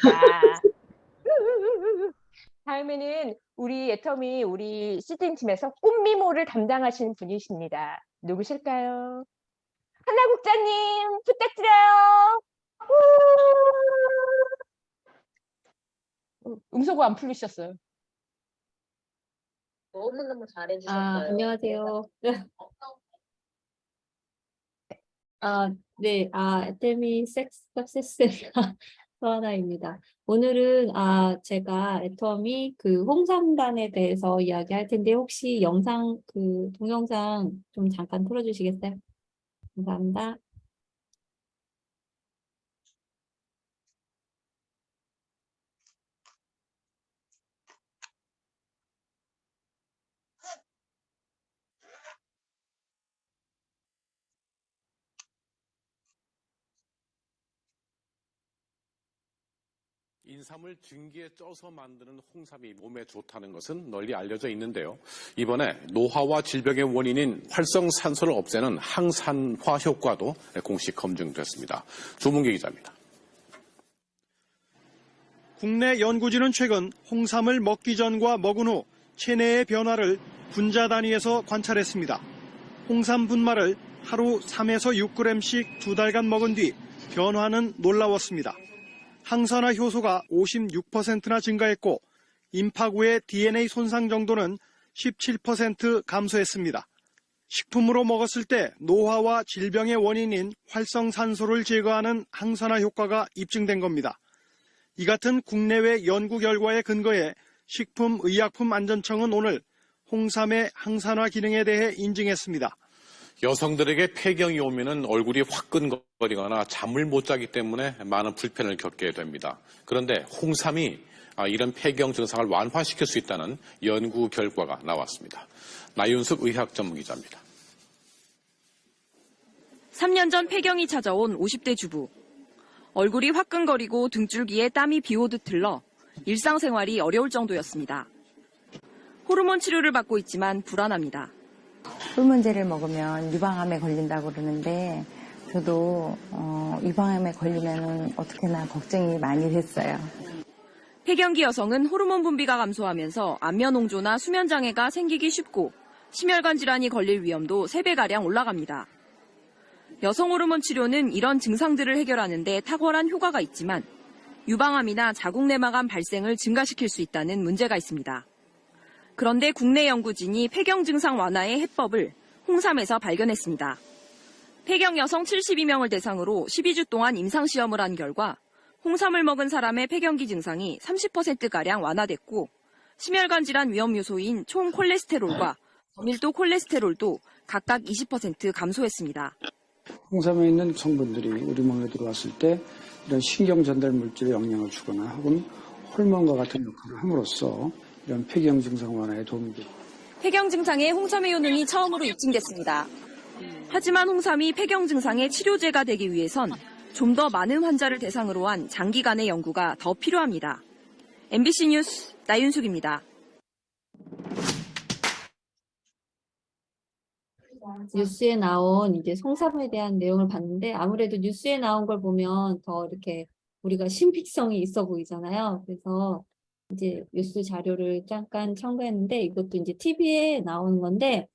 Speaker 1: 다음에는 우리 애터미 우리 시즌팀에서 꽃미모를 담당하시는 분이십니다. 누구실까요? 하나국장님 부탁드려요. 음소거 안 풀리셨어요.
Speaker 10: 너무너무 잘해주셨어요.
Speaker 11: 안녕하세요. 네, 애터미 석세스가 서하나입니다. 오늘은 제가 애터미 그 홍삼단에 대해서 이야기할 텐데 혹시 동영상 좀 잠깐 틀어주시겠어요? 감사합니다.
Speaker 10: 인삼을 증기에 쪄서 만드는 홍삼이 몸에 좋다는 것은 널리 알려져 있는데요. 이번에 노화와 질병의 원인인 활성산소를 없애는 항산화 효과도 공식 검증됐습니다. 조문기 기자입니다.
Speaker 12: 국내 연구진은 최근 홍삼을 먹기 전과 먹은 후 체내의 변화를 분자 단위에서 관찰했습니다. 홍삼 분말을 하루 3에서 6g씩 2달간 먹은 뒤 변화는 놀라웠습니다. 항산화 효소가 56%나 증가했고 임파구의 DNA 손상 정도는 17% 감소했습니다. 식품으로 먹었을 때 노화와 질병의 원인인 활성산소를 제거하는 항산화 효과가 입증된 겁니다. 이 같은 국내외 연구 결과에 근거해 식품의약품안전청은 오늘 홍삼의 항산화 기능에 대해 인증했습니다.
Speaker 10: 여성들에게 폐경이 오면은 얼굴이 화끈거리거나 잠을 못 자기 때문에 많은 불편을 겪게 됩니다. 그런데 홍삼이 이런 폐경 증상을 완화시킬 수 있다는 연구 결과가 나왔습니다. 나윤숙 의학 전문기자입니다.
Speaker 13: 3년 전 폐경이 찾아온 50대 주부. 얼굴이 화끈거리고 등줄기에 땀이 비오듯 흘러 일상생활이 어려울 정도였습니다. 호르몬 치료를 받고 있지만 불안합니다.
Speaker 14: 호르몬제를 먹으면 유방암에 걸린다고 그러는데 저도 유방암에 걸리면 어떻게나 걱정이 많이 됐어요.
Speaker 13: 폐경기 여성은 호르몬 분비가 감소하면서 안면홍조나 수면장애가 생기기 쉽고 심혈관 질환이 걸릴 위험도 3배가량 올라갑니다. 여성 호르몬 치료는 이런 증상들을 해결하는 데 탁월한 효과가 있지만 유방암이나 자궁내막암 발생을 증가시킬 수 있다는 문제가 있습니다. 그런데 국내 연구진이 폐경 증상 완화의 해법을 홍삼에서 발견했습니다. 폐경 여성 72명을 대상으로 12주 동안 임상시험을 한 결과 홍삼을 먹은 사람의 폐경기 증상이 30%가량 완화됐고 심혈관 질환 위험 요소인 총 콜레스테롤과 저밀도 콜레스테롤도 각각 20% 감소했습니다.
Speaker 15: 홍삼에 있는 성분들이 우리 몸에 들어왔을 때 이런 신경 전달 물질에 영향을 주거나 혹은 호르몬과 같은 역할을 함으로써 이런 폐경 증상 완화에 도움이 됩니다.
Speaker 13: 폐경 증상에 홍삼의 효능이 처음으로 입증됐습니다. 하지만 홍삼이 폐경 증상의 치료제가 되기 위해선 좀 더 많은 환자를 대상으로 한 장기간의 연구가 더 필요합니다. MBC 뉴스 나윤숙입니다.
Speaker 11: 뉴스에 나온 이제 홍삼에 대한 내용을 봤는데 아무래도 뉴스에 나온 걸 보면 더 이렇게 우리가 신빙성이 있어 보이잖아요. 그래서 이제 뉴스 자료를 잠깐 첨가했는데 이것도 이제 TV에 나오는 건데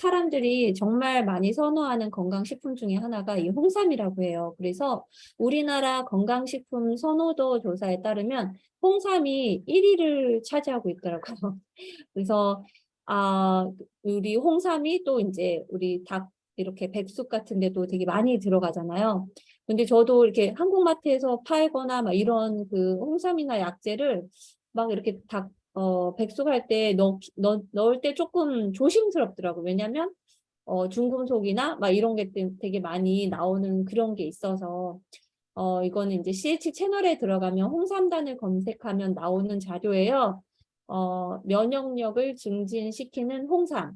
Speaker 11: 사람들이 정말 많이 선호하는 건강식품 중에 하나가 이 홍삼이라고 해요. 그래서 우리나라 건강식품 선호도 조사에 따르면 홍삼이 1위를 차지하고 있더라고요. 그래서 우리 홍삼이 또 이제 우리 닭 이렇게 백숙 같은 데도 되게 많이 들어가잖아요. 근데 저도 이렇게 한국마트에서 팔거나 막 이런 그 홍삼이나 약재를 막 이렇게 백숙할 때 넣을 때 조금 조심스럽더라고요. 왜냐면 중금속이나 막 이런 게 되게 많이 나오는 그런 게 있어서 이거는 이제 CH 채널에 들어가면 홍삼단을 검색하면 나오는 자료예요. 면역력을 증진시키는 홍삼.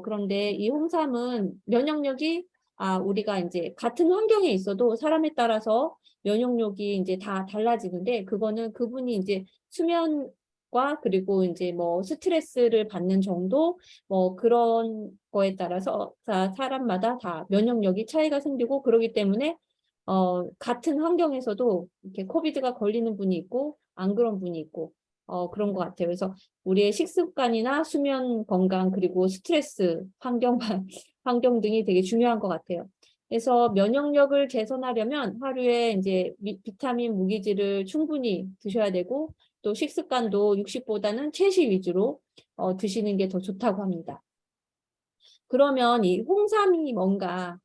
Speaker 11: 그런데 이 홍삼은 면역력이 우리가 이제 같은 환경에 있어도 사람에 따라서 면역력이 이제 다 달라지는데 그거는 그분이 이제 수면과 그리고 이제 뭐 스트레스를 받는 정도 뭐 그런 거에 따라서 사람마다 다 면역력이 차이가 생기고 그러기 때문에 같은 환경에서도 이렇게 코비드가 걸리는 분이 있고 안 그런 분이 있고 그런 것 같아요. 그래서 우리의 식습관이나 수면 건강 그리고 스트레스 환경 등이 되게 중요한 것 같아요. 그래서 면역력을 개선하려면 하루에 이제 비타민 무기질을 충분히 드셔야 되고 또 식습관도 육식보다는 채식 위주로 드시는 게 더 좋다고 합니다. 그러면 이 홍삼이 뭔가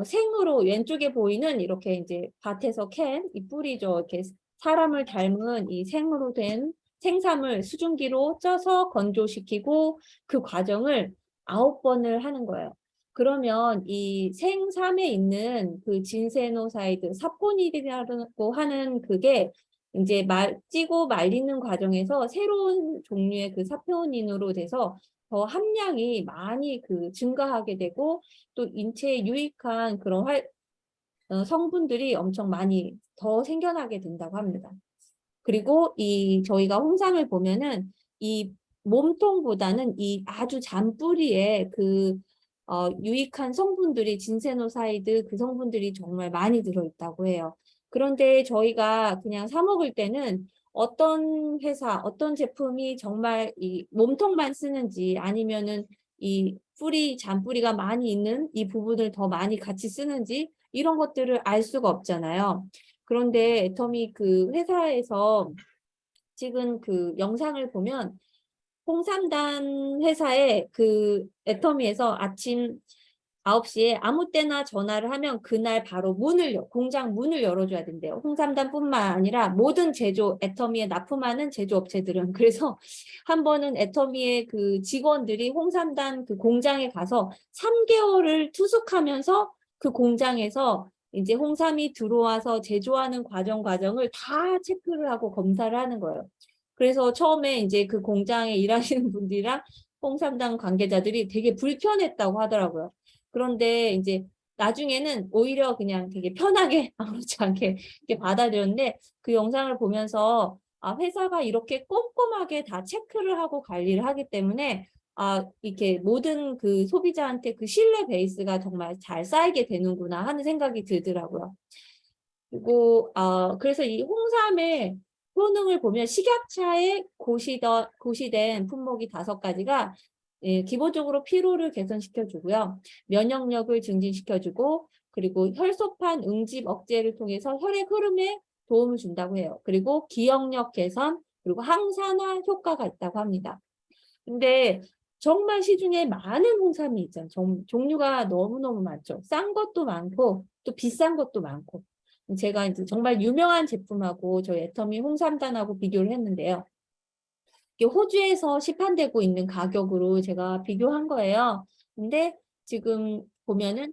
Speaker 11: 생으로 왼쪽에 보이는 이렇게 이제 밭에서 캔 이 뿌리죠. 이렇게 사람을 닮은 이 생으로 된 생삼을 수증기로 쪄서 건조시키고 그 과정을 9번을 하는 거예요. 그러면 이 생삼에 있는 그 진세노사이드, 사포닌이라고 하는 그게 이제 찌고 말리는 과정에서 새로운 종류의 그 사포닌으로 돼서 더 함량이 많이 증가하게 되고 또 인체에 유익한 그런 성분들이 엄청 많이 더 생겨나게 된다고 합니다. 그리고 저희가 홍삼을 보면은 이 몸통보다는 이 아주 잔뿌리에 유익한 성분들이 진세노사이드 그 성분들이 정말 많이 들어있다고 해요. 그런데 저희가 그냥 사 먹을 때는 어떤 회사, 어떤 제품이 정말 이 몸통만 쓰는지 아니면은 이 잔뿌리가 많이 있는 이 부분을 더 많이 같이 쓰는지 이런 것들을 알 수가 없잖아요. 그런데 애터미 그 회사에서 찍은 그 영상을 보면 홍삼단 회사의 그 애터미에서 아침 9시에 아무 때나 전화를 하면 그날 바로 공장 문을 열어줘야 된대요. 홍삼단뿐만 아니라 모든 애터미에 납품하는 제조업체들은. 그래서 한 번은 애터미의 그 직원들이 홍삼단 그 공장에 가서 3개월을 투숙하면서 그 공장에서 이제 홍삼이 들어와서 제조하는 과정을 다 체크를 하고 검사를 하는 거예요. 그래서 처음에 이제 그 공장에 일하시는 분들이랑 홍삼단 관계자들이 되게 불편했다고 하더라고요. 그런데 이제 나중에는 오히려 그냥 되게 편하게 아무렇지 않게 이렇게 받아들였는데 그 영상을 보면서 회사가 이렇게 꼼꼼하게 다 체크를 하고 관리를 하기 때문에 이렇게 모든 그 소비자한테 그 신뢰 베이스가 정말 잘 쌓이게 되는구나 하는 생각이 들더라고요. 그리고 그래서 이 홍삼의 효능을 보면 식약처에 고시된 품목이 5가지가 기본적으로 피로를 개선시켜주고요. 면역력을 증진시켜주고 그리고 혈소판 응집 억제를 통해서 혈액 흐름에 도움을 준다고 해요. 그리고 기억력 개선 그리고 항산화 효과가 있다고 합니다. 근데 정말 시중에 많은 홍삼이 있잖아요. 종류가 너무너무 많죠. 싼 것도 많고 또 비싼 것도 많고. 제가 이제 정말 유명한 제품하고 저희 애터미 홍삼단하고 비교를 했는데요. 호주에서 시판되고 있는 가격으로 제가 비교한 거예요. 근데 지금 보면은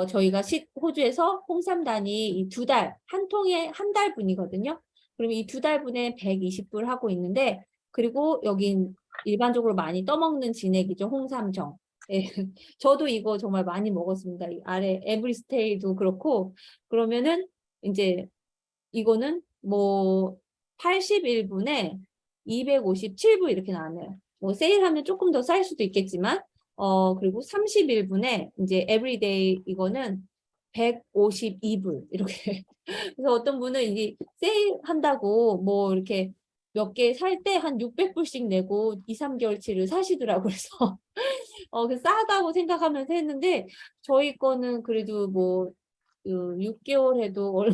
Speaker 11: 저희가 호주에서 홍삼단이 이 2달, 한 통에 한 달분이거든요. 그러면 이 2달분에 120불 하고 있는데 그리고 여긴 일반적으로 많이 떠먹는 진액이죠. 홍삼정. 예. 저도 이거 정말 많이 먹었습니다. 이 아래 에브리스테이도 그렇고 그러면은 이제 이거는 뭐 81분에 257불 이렇게 나왔네요. 뭐 세일하면 조금 더 쌀 수도 있겠지만 그리고 31분에 이제 에브리데이 이거는 152불 이렇게. 그래서 어떤 분은 이제 세일한다고 뭐 이렇게 몇 개 살 때 한 600불씩 내고 2, 3개월치를 사시더라고요. 그래서 싸다고 생각하면서 했는데 저희 거는 그래도 뭐 6개월 해도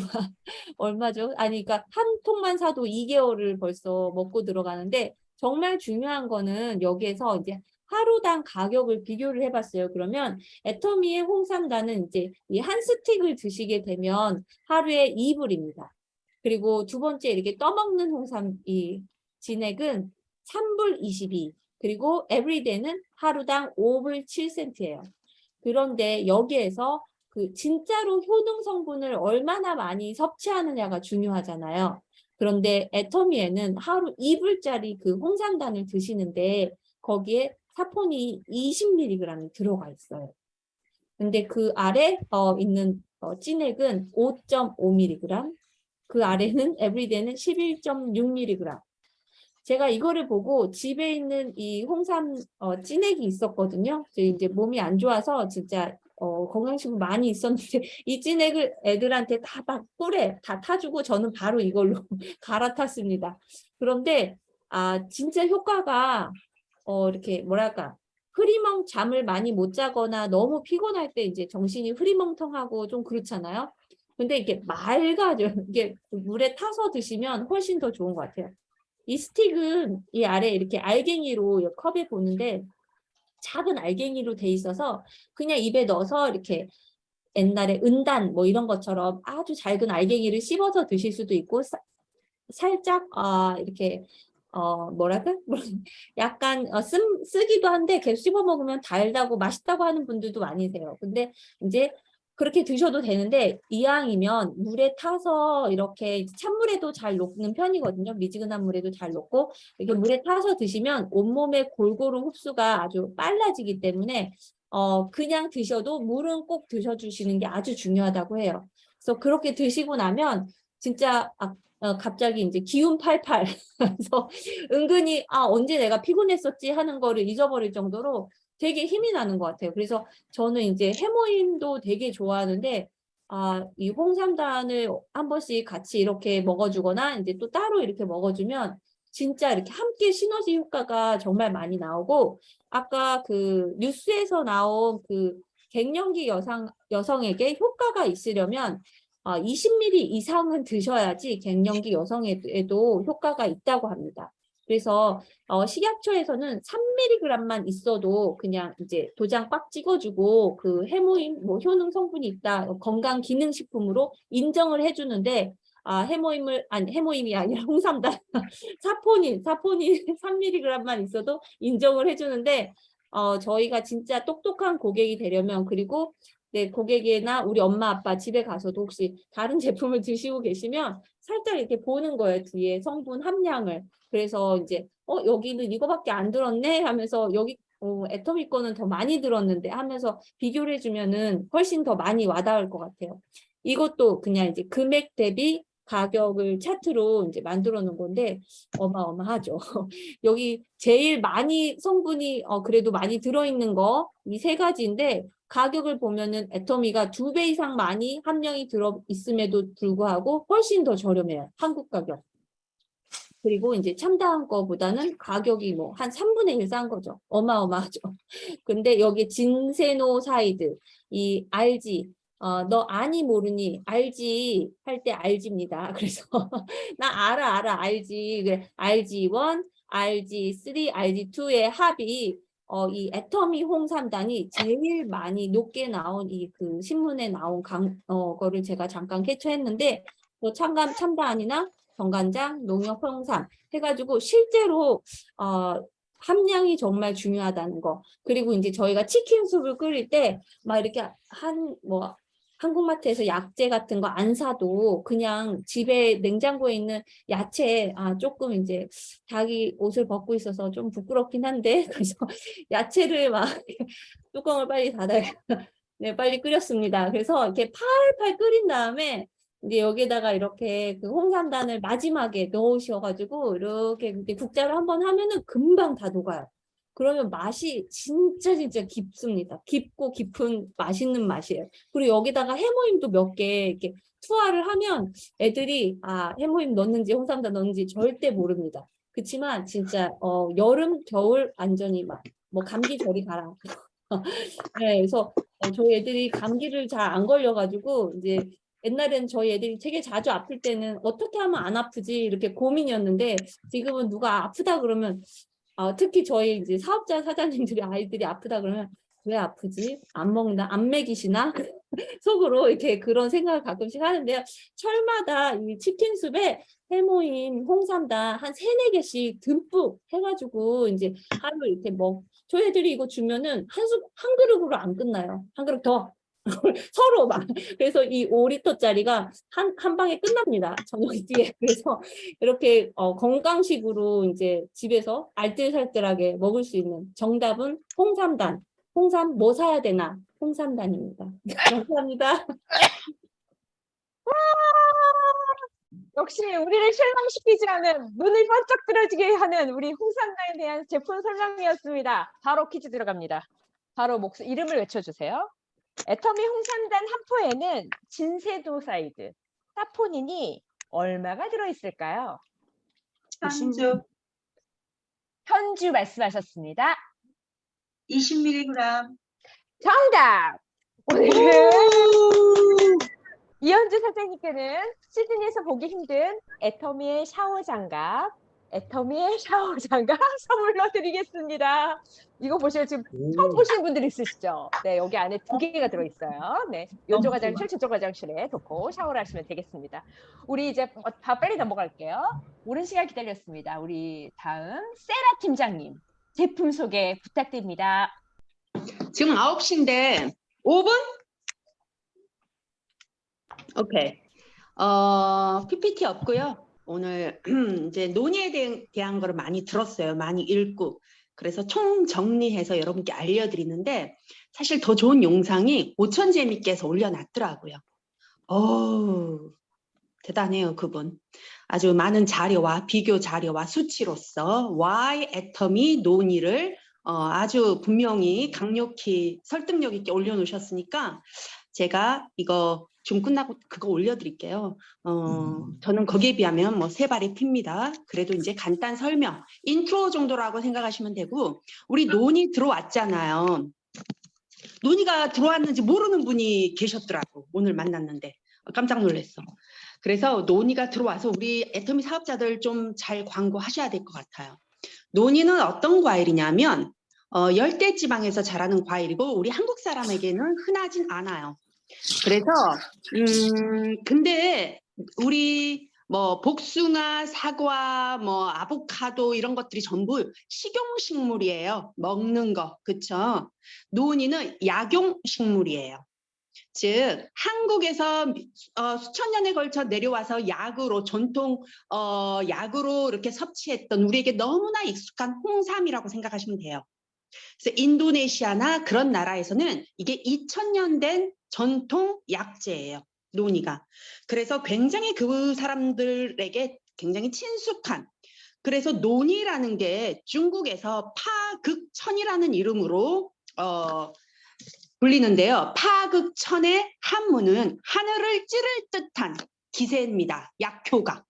Speaker 11: 얼마죠? 아니, 그러니까 한 통만 사도 2개월을 벌써 먹고 들어가는데 정말 중요한 거는 여기에서 이제 하루당 가격을 비교를 해봤어요. 그러면 애터미의 홍삼단은 이제 이 한 스틱을 드시게 되면 하루에 2불입니다. 그리고 두 번째 이렇게 떠먹는 홍삼 이 진액은 3불 22. 그리고 에브리데이는 하루당 5불 7센트예요. 그런데 여기에서 그 진짜로 효능 성분을 얼마나 많이 섭취하느냐가 중요하잖아요. 그런데 애터미에는 하루 2불짜리 그 홍삼단을 드시는데 거기에 사포닌이 20mg이 들어가 있어요. 근데 그 아래 있는 진액은 5.5mg, 그 아래는 에브리데이는 11.6mg. 제가 이거를 보고 집에 있는 이 홍삼 진액이 있었거든요. 이제 몸이 안 좋아서 진짜 건강식품 많이 있었는데 이 진액을 애들한테 다 막 꿀에 다 타주고 저는 바로 이걸로 갈아탔습니다. 그런데 진짜 효과가 이렇게 뭐랄까 잠을 많이 못 자거나 너무 피곤할 때 이제 정신이 흐리멍텅하고 좀 그렇잖아요. 근데 이게 맑아져요. 이게 물에 타서 드시면 훨씬 더 좋은 것 같아요. 이 스틱은 이 아래 이렇게 알갱이로 이 컵에 보는데 작은 알갱이로 돼 있어서 그냥 입에 넣어서 이렇게 옛날에 은단 뭐 이런 것처럼 아주 작은 알갱이를 씹어서 드실 수도 있고 살짝 이렇게 뭐랄까 약간 쓰기도 한데 계속 씹어 먹으면 달다고 맛있다고 하는 분들도 많으세요. 근데 이제 그렇게 드셔도 되는데 이왕이면 물에 타서 이렇게 찬물에도 잘 녹는 편이거든요. 미지근한 물에도 잘 녹고 이렇게 물에 타서 드시면 온몸에 골고루 흡수가 아주 빨라지기 때문에 그냥 드셔도 물은 꼭 드셔주시는 게 아주 중요하다고 해요. 그래서 그렇게 드시고 나면 진짜 갑자기 이제 기운 팔팔 그래서 은근히 언제 내가 피곤했었지 하는 거를 잊어버릴 정도로 되게 힘이 나는 것 같아요. 그래서 저는 이제 해모임도 되게 좋아하는데 이 홍삼단을 한 번씩 같이 이렇게 먹어주거나 이제 또 따로 이렇게 먹어주면 진짜 이렇게 함께 시너지 효과가 정말 많이 나오고 아까 그 뉴스에서 나온 그 갱년기 여성에게 효과가 있으려면 20ml 이상은 드셔야지 갱년기 여성에도 효과가 있다고 합니다. 그래서 식약처에서는 3mg만 있어도 그냥 이제 도장 꽉 찍어주고 그 해모임 뭐 효능 성분이 있다 건강 기능 식품으로 인정을 해주는데 해모임이 아니라 홍삼단 사포닌 3mg만 있어도 인정을 해주는데 저희가 진짜 똑똑한 고객이 되려면 그리고 네, 고객이나 우리 엄마 아빠 집에 가서도 혹시 다른 제품을 드시고 계시면 살짝 이렇게 보는 거예요. 뒤에 성분 함량을. 그래서 이제 여기는 이거밖에 안 들었네 하면서 여기 애터미 거는 더 많이 들었는데 하면서 비교를 해주면은 훨씬 더 많이 와닿을 것 같아요. 이것도 그냥 이제 금액 대비 가격을 차트로 이제 만들어 놓은 건데 어마어마하죠. 여기 제일 많이 성분이 그래도 많이 들어있는 거 이 세 가지인데 가격을 보면은 애터미가 2배 이상 많이 함량이 들어 있음에도 불구하고 훨씬 더 저렴해요. 한국 가격. 그리고 이제 첨다한 거보다는 가격이 뭐 한 3분의 1 싼 거죠. 어마어마하죠. 근데 여기 진세노사이드, 이 RG, 너 아니 모르니 알지 할 때 RG입니다. 그래서 나 알아 알지. 그래 RG1, RG3, RG2의 합이 이 애터미 홍삼단이 제일 많이 높게 나온 이 그 신문에 나온 거를 제가 잠깐 캡처했는데 뭐 참다한이나 정간장, 농협 홍삼 해가지고 실제로 함량이 정말 중요하다는 거. 그리고 이제 저희가 치킨 수프를 끓일 때 막 이렇게 한국마트에서 약재 같은 거 안 사도 그냥 집에 냉장고에 있는 야채 조금 이제 자기 옷을 벗고 있어서 좀 부끄럽긴 한데 그래서 야채를 막 뚜껑을 빨리 닫아야 네, 빨리 끓였습니다. 그래서 이렇게 팔팔 끓인 다음에 이제 여기다가 이렇게 그 홍삼단을 마지막에 넣으셔가지고 이렇게 국자를 한번 하면은 금방 다 녹아요. 그러면 맛이 진짜 깊습니다. 깊고 깊은 맛있는 맛이에요. 그리고 여기다가 해모임도 몇 개 이렇게 투하를 하면 애들이 해모임 넣는지 홍삼단 넣는지 절대 모릅니다. 그렇지만 진짜 여름 겨울 완전히 뭐 감기 저리 가라. 네, 그래서 저희 애들이 감기를 잘 안 걸려가지고 이제 옛날에는 저희 애들이 되게 자주 아플 때는 어떻게 하면 안 아프지 이렇게 고민이었는데 지금은 누가 아프다 그러면 특히 저희 이제 사업자 사장님들이 아이들이 아프다 그러면 왜 아프지? 안 먹나? 안 먹이시나? 속으로 이렇게 그런 생각을 가끔씩 하는데요. 철마다 이 치킨숲에 해모임, 홍삼단 한 3-4개씩 듬뿍 해가지고 이제 하루 이렇게 저희 애들이 이거 주면은 한 그릇으로 안 끝나요. 한 그릇 더. 서로 막 그래서 이 5리터짜리가 한 방에 끝납니다. 저녁 뒤에. 그래서 이렇게 건강식으로 이제 집에서 알뜰살뜰하게 먹을 수 있는 정답은 홍삼단. 홍삼 뭐 사야 되나? 홍삼단입니다. 감사합니다.
Speaker 1: 역시 우리를 실망시키지 않은 눈을 번쩍 들어지게 하는 우리 홍삼단에 대한 제품 설명이었습니다. 바로 퀴즈 들어갑니다. 바로 이름을 외쳐주세요. 애터미 홍삼단 한 포에는 진세노사이드, 사포닌이 얼마가 들어있을까요? 현주 말씀하셨습니다.
Speaker 4: 20mg.
Speaker 1: 정답! 오늘은 이현주 선생님께는 시드니에서 보기 힘든 애터미의 샤워장갑 선물로 드리겠습니다. 이거 보시면 지금 처음 보시는 분들이 있으시죠? 네, 여기 안에 2개가 들어있어요. 네, 요조 화장실, 저쪽 화장실에 놓고 샤워를 하시면 되겠습니다. 우리 이제 빨리 넘어갈게요. 오랜 시간 기다렸습니다. 우리 다음 세라 팀장님 제품 소개 부탁드립니다.
Speaker 6: 지금 9시인데 5분? 오케이. PPT 없고요. 오늘 이제 논의에 대한 거를 많이 들었어요. 많이 읽고. 그래서 총 정리해서 여러분께 알려드리는데 사실 더 좋은 영상이 오천재미께서 올려놨더라고요. 대단해요, 그분. 아주 많은 자료와 비교 자료와 수치로서 Y 애터미 논의를 아주 분명히 강력히 설득력 있게 올려놓으셨으니까 제가 이거 좀 끝나고 그거 올려드릴게요. 저는 거기에 비하면 뭐 세 발이 핍니다. 그래도 이제 간단 설명, 인트로 정도라고 생각하시면 되고, 우리 논의 들어왔잖아요. 논의가 들어왔는지 모르는 분이 계셨더라고. 오늘 만났는데 깜짝 놀랐어. 그래서 논의가 들어와서 우리 애터미 사업자들 좀 잘 광고하셔야 될 것 같아요. 논의는 어떤 과일이냐면 열대 지방에서 자라는 과일이고 우리 한국 사람에게는 흔하진 않아요. 그래서 근데 우리 뭐 복숭아, 사과, 뭐 아보카도 이런 것들이 전부 식용식물이에요. 먹는 거, 그쵸? 논의는 약용식물이에요. 즉 한국에서 수천 년에 걸쳐 내려와서 약으로 전통 약으로 이렇게 섭취했던 우리에게 너무나 익숙한 홍삼이라고 생각하시면 돼요. 그래서 인도네시아나 그런 나라에서는 이게 2000년 된 전통 약재예요. 논이가. 그래서 굉장히 그 사람들에게 굉장히 친숙한, 그래서 논이라는 게 중국에서 파극천이라는 이름으로 불리는데요. 파극천의 한문은 하늘을 찌를 듯한 기세입니다. 약효가.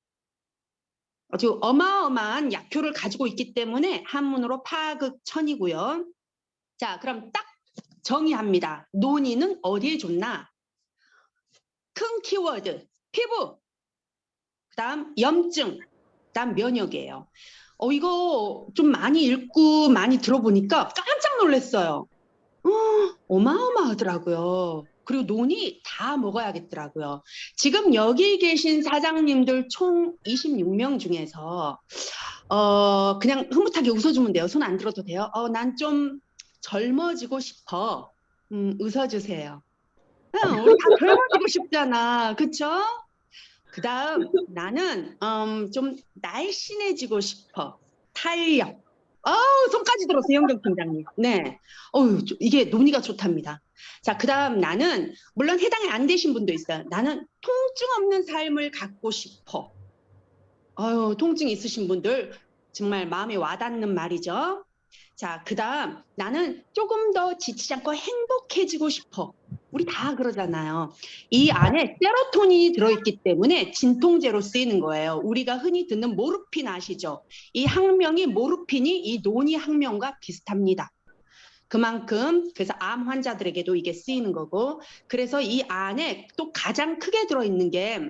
Speaker 6: 아주 어마어마한 약효를 가지고 있기 때문에 한문으로 파극천이고요. 자, 그럼 딱 정의합니다. 논의는 어디에 좋나? 큰 키워드, 피부, 그다음 염증, 그다음 면역이에요. 이거 좀 많이 읽고 많이 들어보니까 깜짝 놀랐어요. 어마어마하더라고요. 그리고 논이 다 먹어야겠더라고요. 지금 여기 계신 사장님들 총 26명 중에서 그냥 흐뭇하게 웃어주면 돼요. 손 안 들어도 돼요. 난 좀 젊어지고 싶어. 웃어주세요. 우리 다 젊어지고 싶잖아. 그쵸? 그 다음 나는 좀 날씬해지고 싶어. 탄력. 손까지 들었어요, 영경 팀장님. 네. 이게 논의가 좋답니다. 자, 그 다음 나는, 물론 해당이 안 되신 분도 있어요. 나는 통증 없는 삶을 갖고 싶어. 통증 있으신 분들 정말 마음에 와닿는 말이죠. 자, 그 다음 나는 조금 더 지치지 않고 행복해지고 싶어. 우리 다 그러잖아요. 이 안에 세로토닌이 들어있기 때문에 진통제로 쓰이는 거예요. 우리가 흔히 듣는 모르핀 아시죠? 이 학명이 모르핀이 이 논의 학명과 비슷합니다. 그만큼 그래서 암 환자들에게도 이게 쓰이는 거고, 그래서 이 안에 또 가장 크게 들어있는 게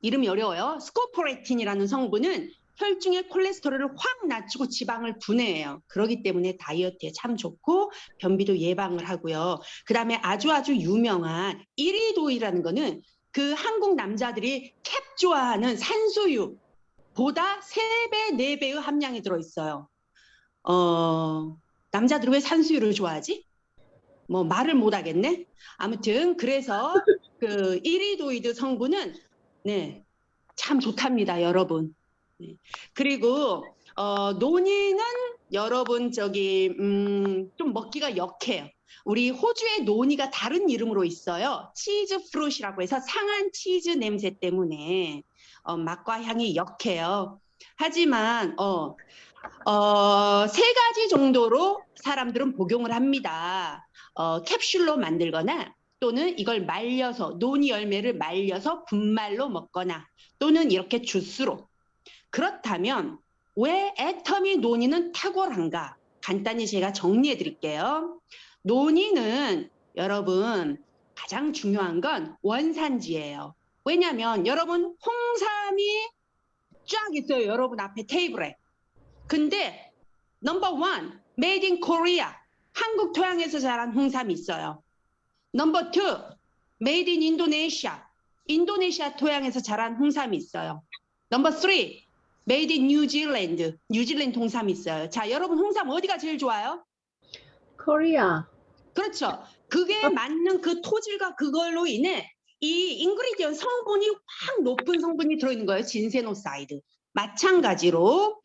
Speaker 6: 이름이 어려워요. 스코포레틴이라는 성분은 혈중의 콜레스테롤을 확 낮추고 지방을 분해해요. 그렇기 때문에 다이어트에 참 좋고 변비도 예방을 하고요. 그 다음에 아주 유명한 이리도이라는 거는 그 한국 남자들이 캡 좋아하는 산수유보다 3배, 4배의 함량이 들어있어요. 남자들은 왜 산수유를 좋아하지? 뭐 말을 못 하겠네. 아무튼 그래서 그 이리도이드 성분은 네, 참 좋답니다, 여러분. 네. 그리고 논의는 여러분 좀 먹기가 역해요. 우리 호주의 논의가 다른 이름으로 있어요. 치즈 프루시라고 해서 상한 치즈 냄새 때문에 맛과 향이 역해요. 하지만 3가지 정도로 사람들은 복용을 합니다. 캡슐로 만들거나 또는 이걸 말려서 논이 열매를 말려서 분말로 먹거나 또는 이렇게 주스로. 그렇다면 왜 애터미 논의는 탁월한가? 간단히 제가 정리해 드릴게요. 논의는 여러분 가장 중요한 건 원산지예요. 왜냐하면 여러분 홍삼이 쫙 있어요. 여러분 앞에 테이블에. 근데 넘버 1 메이드 인 코리아 한국 토양에서 자란 홍삼이 있어요. 넘버 2 메이드 인 인도네시아 인도네시아 토양에서 자란 홍삼이 있어요. 넘버 3 메이드 인 뉴질랜드 뉴질랜드 홍삼이 있어요. 자, 여러분 홍삼 어디가 제일 좋아요?
Speaker 2: 코리아.
Speaker 6: 그렇죠. 그게 맞는 그 토질과 그걸로 인해 이 인그리디언트 성분이 확 높은 성분이 들어있는 거예요. 진세노사이드. 마찬가지로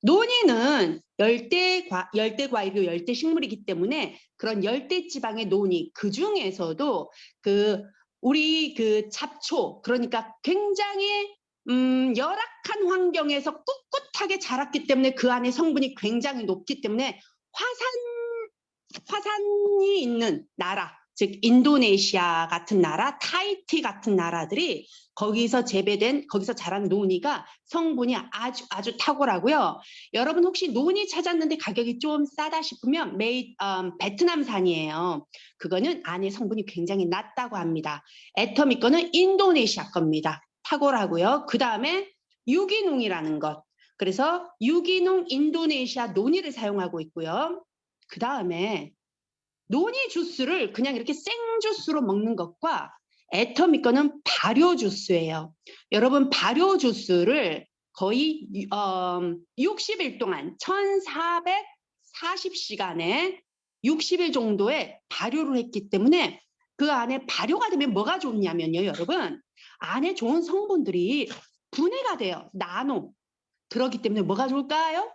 Speaker 6: 논이는 열대 과일이고 열대 식물이기 때문에 그런 열대 지방의 논이 그 중에서도 그 우리 그 잡초, 그러니까 굉장히 열악한 환경에서 꿋꿋하게 자랐기 때문에 그 안에 성분이 굉장히 높기 때문에 화산이 있는 나라, 즉 인도네시아 같은 나라, 타히티 같은 나라들이 거기서 재배된, 거기서 자란 노니가 성분이 아주 탁월하고요. 여러분 혹시 노니 찾았는데 가격이 좀 싸다 싶으면 베트남산이에요. 그거는 안에 성분이 굉장히 낮다고 합니다. 애터미 거는 인도네시아 겁니다. 탁월하고요. 그 다음에 유기농이라는 것. 그래서 유기농 인도네시아 노니를 사용하고 있고요. 그 다음에 노니 주스를 그냥 이렇게 생주스로 먹는 것과 애터미 거는 발효 주스예요. 여러분 발효 주스를 거의 60일 동안 1440시간에 60일 정도의 발효를 했기 때문에 그 안에 발효가 되면 뭐가 좋냐면요, 여러분. 안에 좋은 성분들이 분해가 돼요. 나노. 그렇기 때문에 뭐가 좋을까요?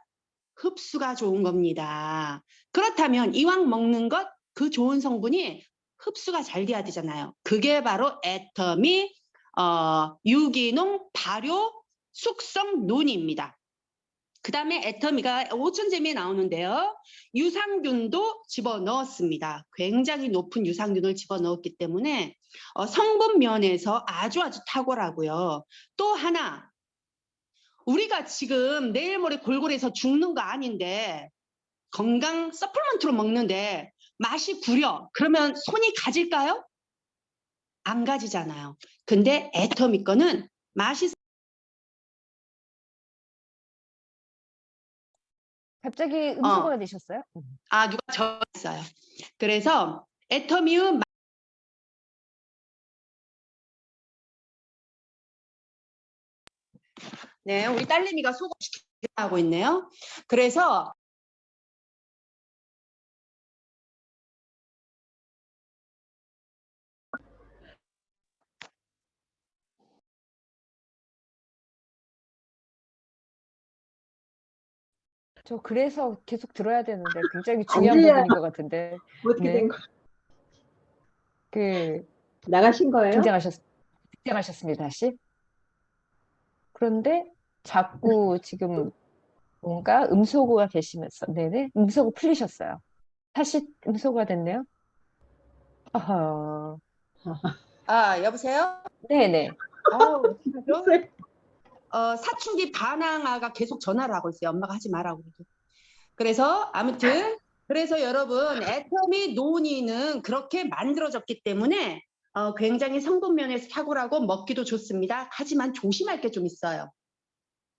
Speaker 6: 흡수가 좋은 겁니다. 그렇다면 이왕 먹는 것 그 좋은 성분이 흡수가 잘 돼야 되잖아요. 그게 바로 애터미 유기농 발효 숙성 논입니다. 그 다음에 애터미가 5,000재미에 나오는데요. 유산균도 집어넣었습니다. 굉장히 높은 유산균을 집어넣었기 때문에 성분 면에서 아주 탁월하고요. 또 하나, 우리가 지금 내일 모레 골골해서 죽는 거 아닌데 건강 서플먼트로 먹는데 맛이 구려. 그러면 손이 가질까요? 안 가지잖아요. 근데 애터미 거는 맛이
Speaker 1: 갑자기 음소거가 되셨어요?
Speaker 6: 누가 적었어요. 그래서 애터미의 네, 우리 딸내미가 소거시키고 있네요. 그래서
Speaker 1: 그래서 계속 들어야 되는데 굉장히 중요한 부분인 것 같은데.
Speaker 2: 어떻게 된 거?
Speaker 1: 나가신
Speaker 2: 거예요?
Speaker 1: 등장하셨습니다, 다시. 그런데 자꾸 지금 뭔가 음소거가 되시면서, 네네, 음소거 풀리셨어요. 다시 음소거가 됐네요. 아하.
Speaker 6: 여보세요?
Speaker 1: 네네.
Speaker 6: 어떡하죠? 사춘기 반항아가 계속 전화를 하고 있어요. 엄마가 하지 말라고. 그래서 아무튼 그래서 여러분 애터미 노니는 그렇게 만들어졌기 때문에 굉장히 성분 면에서 탁월하고 먹기도 좋습니다. 하지만 조심할 게 좀 있어요.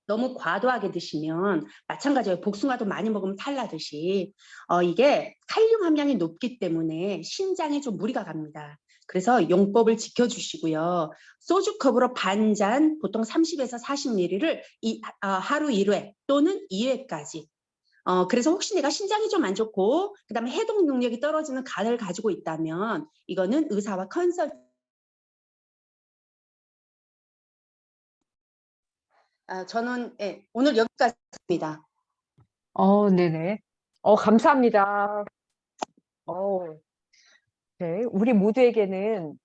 Speaker 6: 너무 과도하게 드시면 마찬가지예요. 복숭아도 많이 먹으면 탈나듯이 이게 칼륨 함량이 높기 때문에 신장에 좀 무리가 갑니다. 그래서 용법을 지켜주시고요. 소주컵으로 반잔 보통 30에서 40ml를 하루 1회 또는 2회까지. 그래서 혹시 내가 신장이 좀 안 좋고 그다음에 해독 능력이 떨어지는 간을 가지고 있다면 이거는 의사와 컨설팅. 저는 오늘 여기까지입니다.
Speaker 1: 네네. 감사합니다. 네, 우리 모두에게는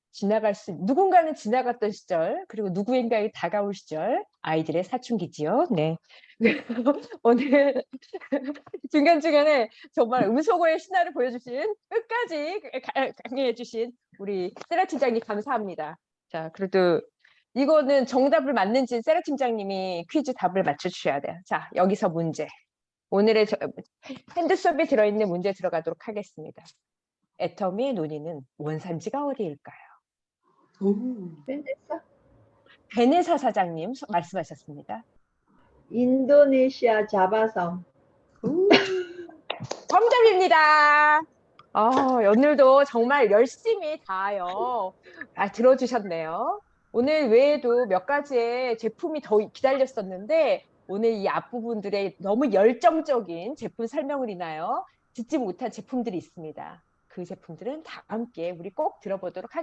Speaker 1: 누군가는 지나갔던 시절, 그리고 누구인가에 다가올 시절, 아이들의 사춘기지요. 네. 오늘 중간중간에 정말 음소거의 신화를 보여주신, 끝까지 강의해주신 우리 세라 팀장님 감사합니다. 자, 그래도 이거는 정답을 맞는지 세라 팀장님이 퀴즈 답을 맞춰주셔야 돼요. 자, 여기서 문제. 오늘의 핸드 수업에 들어있는 문제 들어가도록 하겠습니다. 애터미 노니는 원산지가 어디일까요? 베네사 사장님 말씀하셨습니다.
Speaker 2: 인도네시아 자바섬.
Speaker 1: 정답입니다. 오늘도 정말 열심히 다요. 들어주셨네요. 오늘 외에도 몇 가지의 제품이 더 기다렸었는데 오늘 이 앞부분들의 너무 열정적인 제품 설명을 인하여 듣지 못한 제품들이 있습니다. 그 제품들은 다 함께 우리 꼭 들어보도록 하겠습니다.